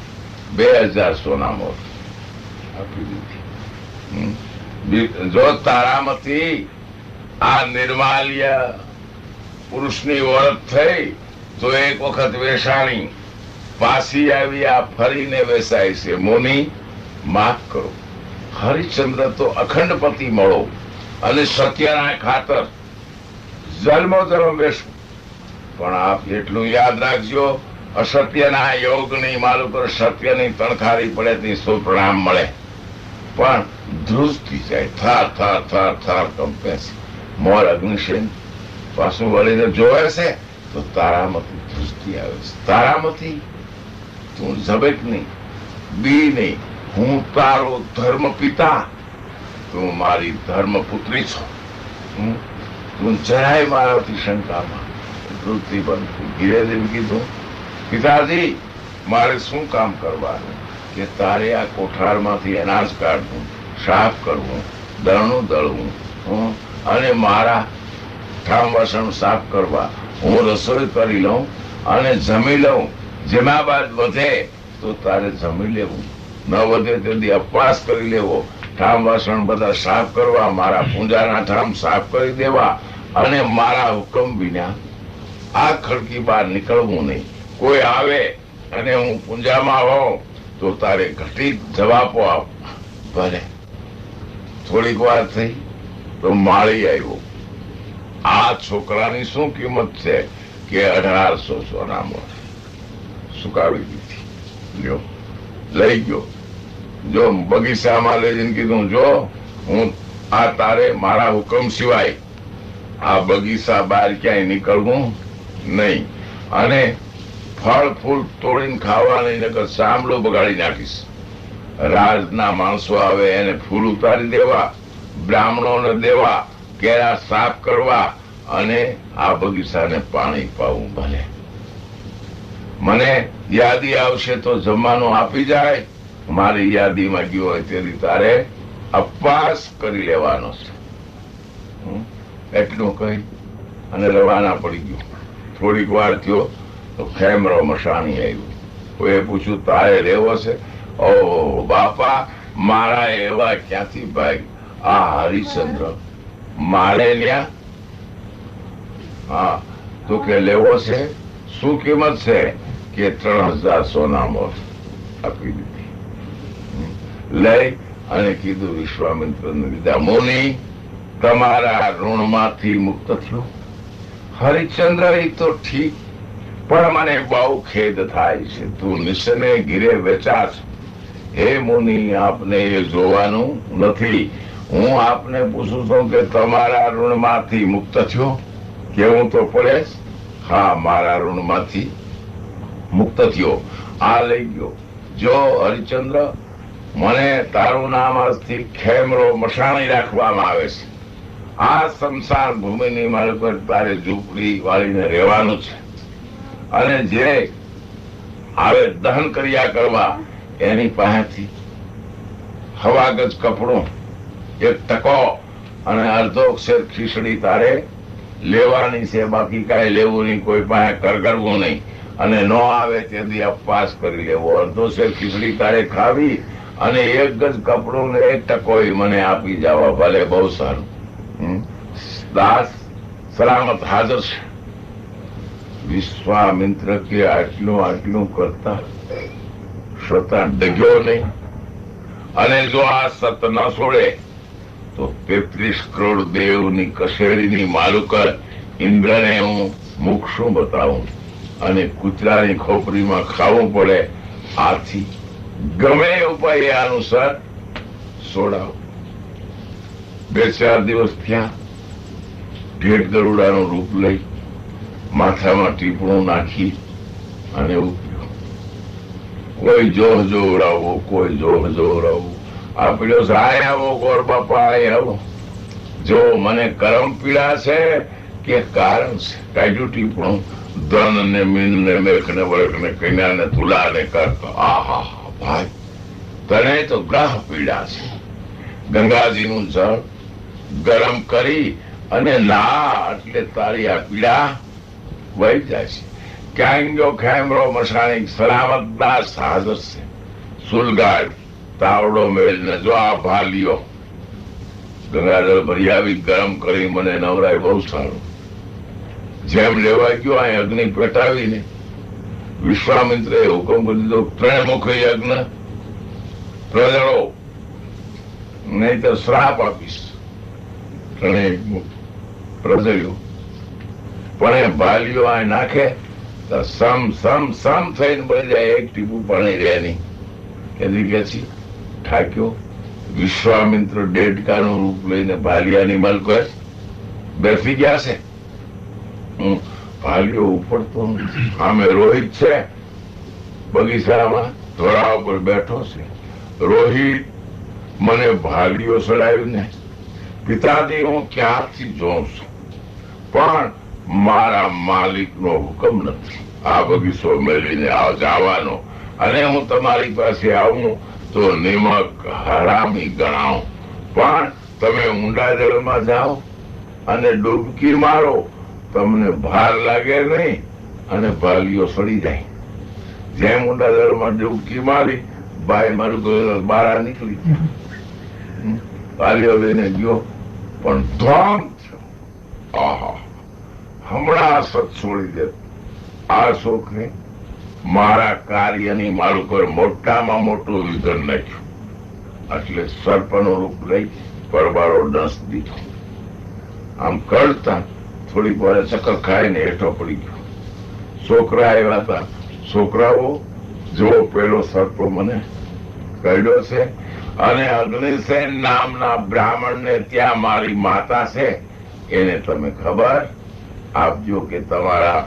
2000 સોનામાં આપી દીધી. જો તારામતી આ નિર્માલ્ય પુરુષની ઓળખ થઈ તો એક વખત વેસાણી, પાછી આવી આ ફરીને વેસાય છે. મુનિ, માફ કરો, હરિશ્ચંદ્ર તો અખંડપતિ મળો અને સત્યના ખાતર જન્મો જન્મ બેસવું. પણ આપ એટલું યાદ રાખજો, અસત્યના યોગની માલુકર સત્યની તણખારી પડે તે શું પ્રણામ મળે, પણ ધ્રુજતી જાય, થાર થાર થાર થાર કંપે છે. મોર અગ્નિશેન પાછું વળીને જોવે છે તો તારામતી ધ્રુજતી આવે છે. તારામતી, તું ઝબેક નહીં, બી નહીં, હું તારો ધર્મ પિતા, તું મારી ધર્મ પુત્રી છો. તું જરાય મારાથી શંકામાં. ધ્રુજતી બંધ થઈ. ધીરે ધીરે કીધું, પિતાજી, મારે શું કામ કરવાનું? કે તારે આ કોઠારમાંથી અનાજ કાઢવું, સાફ કરવું, દળનું દળવું, અને મારા ઠામ વાસણ સાફ કરવા. હું રસોઈ કરી લઉં અને જમી લઉં. જેમાં બાદ વધે તો તારે જમી લેવું, ન વધે તેથી અપવાસ કરી લેવો. ઠામ વાસણ બધા સાફ કરવા, મારા પૂંજાના ઠામ સાફ કરી દેવા, અને મારા હુકમ વિના આ ખડકી બહાર નીકળવું નહીં. કોઈ આવે અને હું પૂંજામાં હોઉં તો તારે ઘટી જવાબો આપ. ભલે. થોડીક વાર થઈ તો માળી આવ્યો. આ છોકરાની શું કિંમત છે? કે 1800 સોનામાં. સુકાવી દીધી. લ્યો, લઈ ગયો. જો બગીચામાં લઈ જઈને કીધું, જો હું આ તારે મારા હુકમ સિવાય આ બગીચા બહાર ક્યાંય નીકળવું નહીં, અને ફળ ફૂલ તોડીને ખાવા નહીં, નકર સાંભળો બગાડી નાખીશ. રાજના માણસો આવે એને ફૂલ ઉતારી દેવા, બ્રાહ્મણોને દેવા, કેળા સાફ કરવા અને આ બગીચાને પાણી પાવું. ભલે મને યાદી આવશે તો જમવાનું આપી જાય. મારી યાદીમાં ગયો હોય તેથી તારે અપવાસ કરી લેવાનો છે. એટલું કહી અને રવાના પડી ગયો. થોડીક વાર થયો તો ખેમરો મસાણી આવ્યું. કોઈ પૂછ્યું તારે રહેવો છે? ઓ બાપા, મારા એવા ક્યાંથી ભાઈ? આ હરિશ્ચંદ્ર મારે ન્યા. હા તો કે લેવો છે? શું કિંમત છે? કે 3000 સોના મોર આપી દીધી. લઈ અને કીધું વિશ્વામિત્રને લીધા. મુનિ, તમારા ઋણમાંથી મુક્ત થયો. હરિશ્ચંદ્ર, એ તો ઠીક, પણ મને બહુ ખેદ થાય છે. તું નિસને ઘીરે વેચાશ. હે મુનિ, આપને એ જોવાનું નથી. હું આપને પૂછું છું કે તમારા ઋણમાંથી મુક્ત થયો? કેવું તો પડે? હા, મારા ઋણમાંથી મુક્ત થયો. આ લઈ ગયો. જો હરિશ્ચંદ્ર, મને તારું નામ આજથી ખેમરો મસાણી રાખવામાં આવે છે. આ સંસાર ભૂમિની મારી પર તારે ઝૂંપડી વાળીને રહેવાનું છે. અને જે આવે દહન કર્યા કરવા એની પાસેથી હવાગજ કપડું, એક ટકો અને અડધો શેર ખીચડી તારે લેવાની છે. બાકી કાંઈ લેવું નહીં, કોઈ પાસે કરગરવું નહીં. અને ન આવે તેથી અપવાસ કરી લેવો. અડધો શેર ખીચડી તારે ખાવી અને 1 ગજ કપડું ને 1 ટકો મને આપી જવા. ભલે, બહુ સારું. દાસ સલામત હાજર છે. વિશ્વામિત્ર કે આટલું કરતા શ્રોતા ડગ્યો નહીં. અને જો આ સત ન છોડે તો 33 કરોડ દેવની કસેડીની માલુકર ઇન્દ્રને હું મુખ શું બતાવું અને કૂતરાની ખોપરીમાં ખાવું પડે. આથી ગમે ઉપાય અનુસાર છોડાવ. 2-4 દિવસ થયા. ઢેઢ ગરુડાનું રૂપ લઈ માથામાં ટીપણું નાખી અને ઉઠ્યો. કોઈ જોહ જોવડાવો, કોઈ જોહ જોવડાવો. આપડ્યો સાય આવો ગોર બાપા, આવો. જો મને કરમ પીડા છે કે કારણ છે? કાઢ્યું ટીપણું. ધન ને મીન ને મેઘ ને વળક ને કન્યા ને તુલા ને કરતો. આહા ભાઈ, તને તો ગ્રહ પીડા છે. ગંગાજીનું જળ ગરમ કરી અને ના એટલે તારી આ પીડા વહી જાય છે. ક્યાં ગયો ખેમરો મસાણી? સલામત દાસ હાજર છે. સુલગાડ તાવડો મેળને જો આ ભાલ્યો. ગંગાજળ ભરી આવી ગરમ કરી મને નવરાય. બહુ સારું. જેમ લેવા ગયો અહીં અગ્નિ પેટાવીને વિશ્વામિત્રે હુકમ કરી દીધો, 3 મુખી યજ્ઞ પ્રજળો, નહીં તો શ્રાપ આપીશ. 3 પ્રજળ્યો. પણ એ ભાલીઓ આ નાખે તો સમ થઈને બળી જાય. 1 ટીપું પાણી રહે નહીં. એથી કે છે ઠાક્યો. વિશ્વામિત્ર ડેડકાનું રૂપ લઈને ભાલિયાની મલકો બેસી ગયા છે. ભાલીઓ ઉપડતો સામે રોહિત છે, બગીચામાં ધોળા ઉપર બેઠો છે. રોહિત મને ભાલીઓ ચડાવીને, પિતાજી હું ક્યાંથી જોઉં છું, પણ મારા માલિકનો હુકમ નથી આ બગીચો મેળવીને જવાનો. અને હું તમારી પાસે આવું તો નિમક હરામી ગણાવું. પણ તમે ઊંડા જળમાં જાઓ અને ડૂબકી મારો, તમને ભાર લાગે નહીં અને ભાલીઓ સડી જાય. જેમ ઊંડા જળમાં ડૂબકી મારી, ભાઈ મારું બહાર નીકળી ગયા. ભાલીઓ લઈને ગયો પણ ધોમ થયો. આહા, હમણાં સત છોડી દે. આ શોખને મારા કાર્યની મારું પર મોટામાં મોટું વિઘન નાખ્યું. એટલે સર્પનું રૂપ લઈ પરબારો ડંસ દીધો. આમ કરતા થોડીક વાર ચક્કર ખાઈને હેઠો પડી ગયો. છોકરા આવ્યા હતા. છોકરાઓ જો પેલો સર્પ મને કરડ્યો છે અને અગ્નિસેન નામના બ્રાહ્મણને ત્યાં મારી માતા છે, એને તમે ખબર આપજો કે તમારા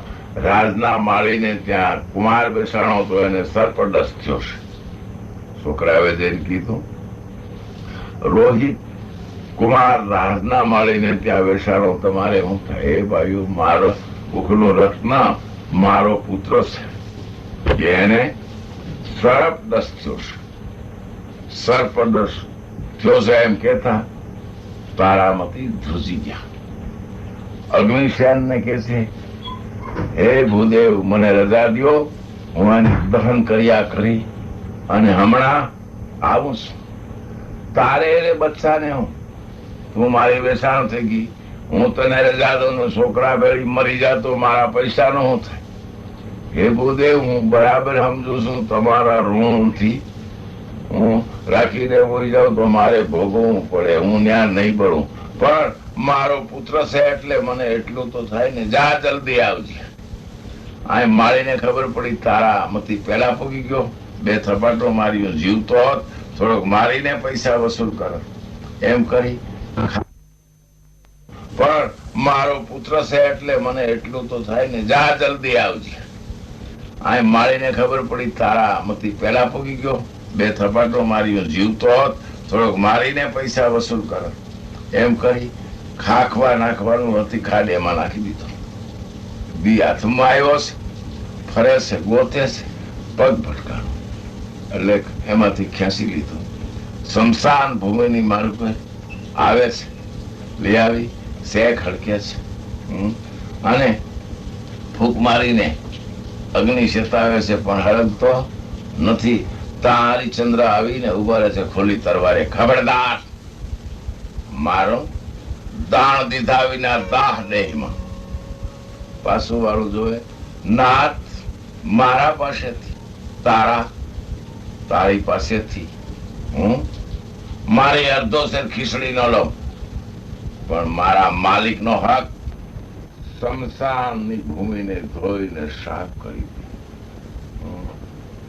રાજના માળીને ત્યાં કુમાર બેસાણો તો એને સર્પ ડસ્યો છે. છોકરાએ જઈને કીધું. રોહિત કુમાર રાજના માળીને ત્યાં બેસાડો. તમારે હું થાય? એ ભાઈઓ, મારો મુખનો રત્ન મારો પુત્ર છે, એને સર્પદસ થયો છે. સર્પદસ થયો છે એમ કેતા તારામાંથી ધ્રુજી ગયા. અગ્નિશેન ને કે છે, હે ભૂદેવ, મને રજા દ્યો, હું આની દહન કર્યા કરી અને હમણાં આવું છું. તારે રે બચ્ચાને હું, તું મારી વેચાણ થઈ ગઈ, હું તને રજા દઉં, છોકરા ભેળી મરી જાતો મારા પૈસાનો શું થાય? હે ભૂદેવ, હું બરાબર સમજુ છું, તમારા ઋણથી હું રાખીને બોલી જાઉં તો મારે ભોગવવું પડે, હું ન્યા નહીં પડું, પણ મારો પુત્ર છે એટલે મને એટલું તો થાય ને. જા જલ્દી આવજે. આ માળીને ખબર પડી તારામાંથી પેલા પૂગી ગયો, બે થપાટો માર્યો, જીવતો હોત થોડોક મારીને પૈસા વસૂલ કરો એમ કરી, પણ મારો પુત્ર છે એટલે મને એટલું તો થાય ને. જા જલ્દી આવજે. આ માળીને ખબર પડી તારામાંથી પેલા પૂગી ગયો, બે થપાટો માર્યો, જીવતો હોત થોડોક મારીને પૈસા વસૂલ કરો એમ કરી ખાખવા નાખવાનું હતી, ખાડેમાં નાખી દીધો. બી હાથમાં આવ્યો છે, ફરે છે, ગોતે છે, પગ ભટકાણો એટલે એમાંથી ખેંચી લીધું. શમશાન ભૂમિની માર્ગ પર આવે છે, લઈ આવી શેક હડકે છે અને ફૂંક મારીને અગ્નિ ચેતાવે છે, પણ હળગતો નથી. ત્યાં હરિચંદ્ર આવીને ઉભા રહે છે ખોલી તરવારે. ખબરદાર, મારો દાણ દીધા વિના દાહ દેહમાં. પાછું વાળું જોવે, નાથ મારા પાસેથી, તારી પાસેથી હું મારી અડધો શેર ખીચડી ન લઉં, પણ મારા માલિક નો હક શમશાનની ભૂમિને ધોઈને સાફ કરી દે.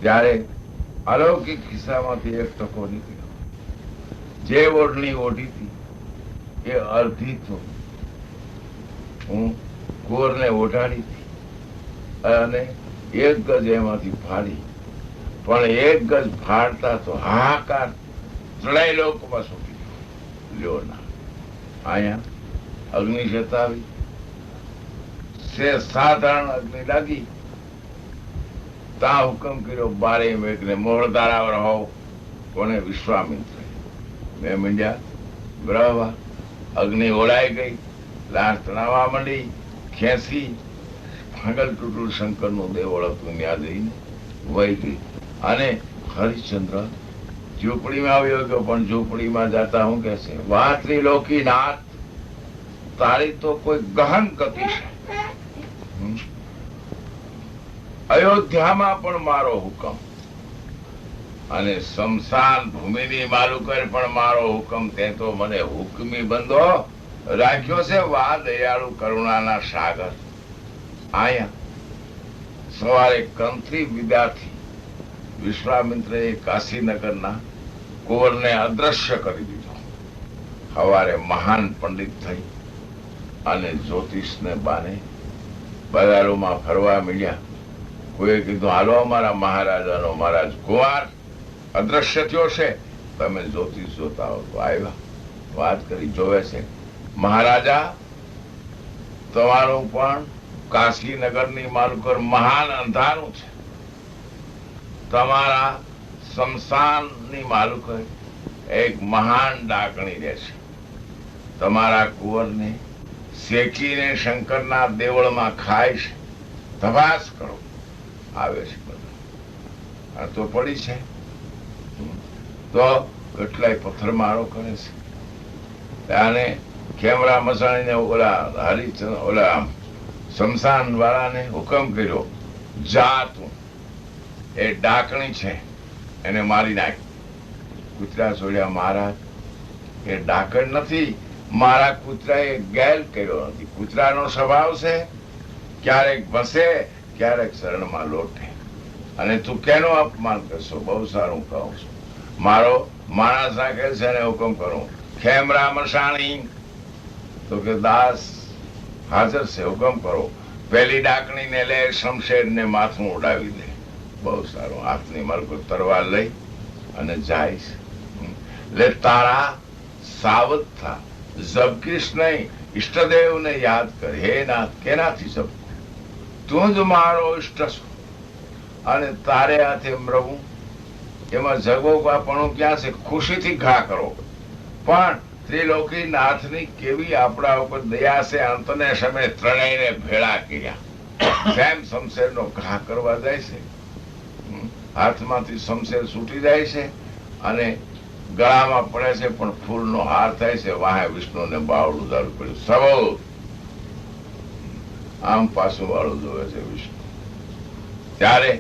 ત્યારે અલૌકિક ખિસ્સામાંથી એક ટકો નીકળ્યો. જે ઓઢણી ઓઢી હતી એ અડધી તો હું કુંવરને ઓઢાડી હતી અને એક ગજ એમાંથી ફાડી, પણ એક ગજ ફાડતા તો હાહાકાર ત્રણેય લોકોમાં છૂટી ગયો. લ્યો ના, અહીંયા અગ્નિ ચેતાવી છે, સાધારણ અગ્નિ લાગી. તા હુકમ કર્યો, બારે મેઘને મોહળધારાવર હોવ. કોને? વિશ્વામિત્ર. મેં મીંડ્યા ગ્રહવા, અગ્નિ ઓળાઈ ગઈ, લાશ તણાવવા માંડી, ખેંચી ભાંગલ તૂટું શંકર નું દેવળ હતું ત્યાં જઈને વહી ગઈ. અને હરિશ્ચંદ્ર ઝૂંપડીમાં આવ્યો ગયો, પણ ઝૂંપડીમાં જતા હું કે છે, વાહ ત્રિલોકી નાથ, તારી તો કોઈ ગહન ગતિ છે. અયોધ્યામાં પણ મારો હુકમ અને શમશાન ભૂમિની માલુકર પણ મારો હુકમ. તે તો મને હુકમી બંધો રાખ્યો છે. વા દયાળુ કરુણાના સાગર. આયા સવારે કંઠી વિદ્યાથી વિશ્વામિત્રએ કાશીનગરના કુંવરને અદ્રશ્ય કરી દીધો. સવારે મહાન પંડિત થઈ અને જ્યોતિષને બાને બજારોમાં ફરવા મળ્યા. કોઈએ કીધું, હાલો અમારા મહારાજાનો મહારાજ કુંવર અદ્રશ્ય થયો છે, તમે જ્યોતિષ જોતા હો. તો આવ્યા, વાત કરી, જોવે છે, મહારાજા તમારું પણ કાશીનગરની માલુકર મહાન અંધારું છે. તમારા શમશાનની માલુકર એક મહાન ડાકણી રહેશે. તમારા કુંવરને શેકીને શંકરના દેવળમાં ખાય છે, તપાસ કરો. આવે છે બધા, આ તો પડી છે તો કેટલાય પથ્થરમારો કરે છે. અને ખેમરા મસાણીને ઓલા હરિચંદ્ર ઓલા શમશાન વાળાને હુકમ કર્યો, જા તું એ ડાકણી છે એને મારી નાખ. કૂતરા છોડ્યા. મહારાજ, એ ડાકણ નથી, મારા કૂતરાએ ગેલ કર્યો નથી. કૂતરાનો સ્વભાવ છે, ક્યારેક ભસે, ક્યારેક શરણમાં લોટે. અને તું કેનું અપમાન કરશો? બહુ સારું કહું છું. મારો માણસ રાખે છે એને હુકમ કરું, ખેમરા મસાણી. તો કે દાસ હાજર છે, હુકમ કરો. પેલી ડાકણી ને લે, શમશેર ને માથું ઉડાવી દે. બહુ સારું. હાથની મારું તરવાર લઈ અને જાય છે. લે તારા સાવધ થા, જબકીશ નહીં, ઈષ્ટદેવને યાદ કર. હે નાથ, કેનાથી જપવું? તું જ મારો ઈષ્ટ છો અને તારે હાથે રમવું. એમાં જગોગાપણું ક્યાં છે? ખુશીથી ઘા કરો. પણ ત્રિલોકી નાથની કેવી આપણા ઉપર દયા છે. અંતને સમય ત્રણેયને ભેળા કર્યા. જેમ શમશેરનો ઘા કરવા જાય છે, હાથમાંથી શમશેર છૂટી જાય છે અને ગળામાં પડે છે, પણ ફૂલનો હાર થાય છે. વાહે વિષ્ણુને બાવડું દારૂ પડ્યું. સૌ આમ પાછું વાળું જોવે છે વિષ્ણુ. ત્યારે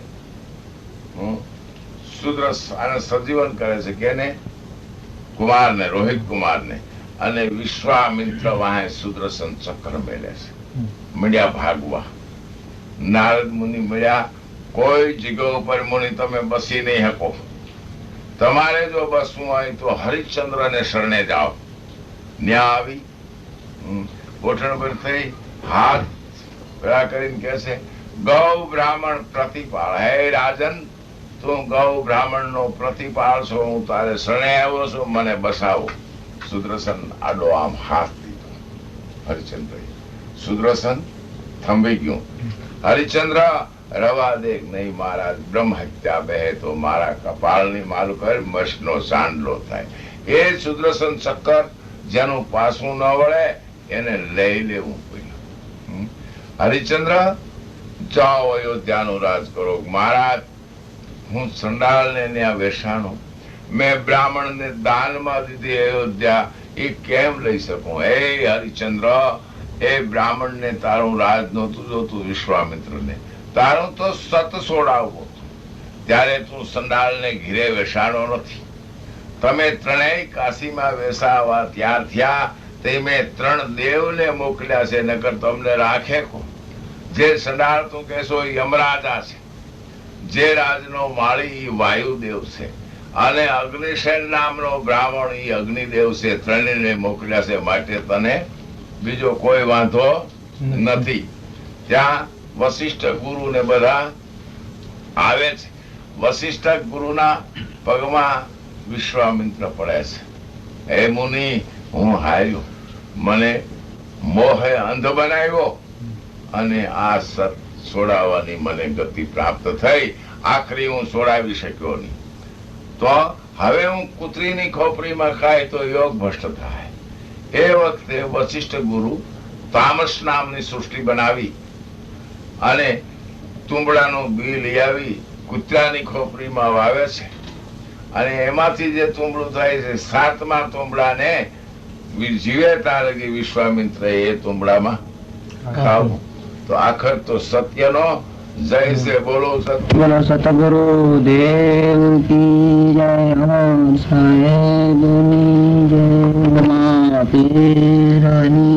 શુદ્ર આને સજીવન કરે છે. કેને? કુમારને, રોહિત કુમારને. અને વિશ્વામિત્ર વાહે સુદર્શન ચક્ર મેલે છે. મળ્યા ભાગવા. નારદ મુનિ મળ્યા. કોઈ જગ્યા ઉપર મુનિ તમે બસી નહીં શકો. તમારે જો બસવું હોય તો હરિશ્ચંદ્ર ને શરણે જાઓ. ન્યા આવી ગોઠણ પર થઈ હાથ પેલા કરીને કે છે, ગૌ બ્રાહ્મણ પ્રતિપાળ. હે રાજન, તું ગૌ બ્રાહ્મણ નો પ્રતિપાળ છો. હું તારે શરણે આવ્યો છું, મને બસાવો. સુદર્શન આડો આમ હાથ દીધો હરિચંદ્ર. સુદર્શન થંભી ગયું. હરિચંદ્ર રવા દે નહીં મહારાજ, બ્રહ્મ હત્યા બે તો મારા કપાળની માલુક મસનો ચાંદલો થાય. એ સુદર્શન ચક્કર જેનું પાછું ન વળે એને લઈ લેવું પડ્યું. હરિચંદ્ર, જાઓ અયોધ્યાનું રાજ કરો. મહારાજ, હું ચંડાળને ત્યાં વેસાણો, મેં બ્રાહ્મણને દાનમાં દીધી અયોધ્યા, એ કેમ લઈ શકું? હે હરિચંદ્ર, એ બ્રાહ્મણને તારું રાજ નહોતું જોતું, વિશ્વામિત્રને તારું તો સત છોડાવવું. ત્યારે તું સંડાળને ઘીરે વેસાણો નથી. તમે ત્રણેય કાશીમાં વેસાવા ત્યાર થયા તે મેં 3 દેવને મોકલ્યા છે, નકર તમને રાખે કો. જે સંડાળ તું કહેશો એ યમરાજા છે, જે રાજનો માળી એ વાયુદેવ છે, અને અગ્નિસેન નામનો બ્રાહ્મણ એ અગ્નિદેવ છે. ત્રણેયને મોકલ્યા છે, માટે તને બીજો કોઈ વાંધો નથી. ત્યાં વશિષ્ઠ ગુરુ ને બધા આવે છે. વશિષ્ઠ ગુરુના પગમાં વિશ્વામિત્ર પડે છે. હે મુનિ, હું હાર્યો, મને મોહે અંધ બનાવ્યો અને આ સત છોડાવવાની મને ગતિ પ્રાપ્ત થઈ. આખરી હું છોડાવી શક્યો નહીં. તો હવે હું કૂતરીની ખોપરીમાં ખાય તો યોગ ભ્રષ્ટ થાય. એ વખતે વશિષ્ઠ ગુરુ તામસ નામની સૃષ્ટિ બનાવી અને તુંબડાનું બી લઈ આવી કૂતરાની ખોપરીમાં વાવે છે. અને એમાંથી જે તુંબડું થાય છે, 7મા તુંબડાને જીવે ત્યાં લગી વિશ્વામિત્ર એ તુંબડામાં ખાવું. તો આખર તો સત્યનો જય છે. બોલો બોલો સતગુરુ દેવ કી જય. સાહેબની જય. પીરની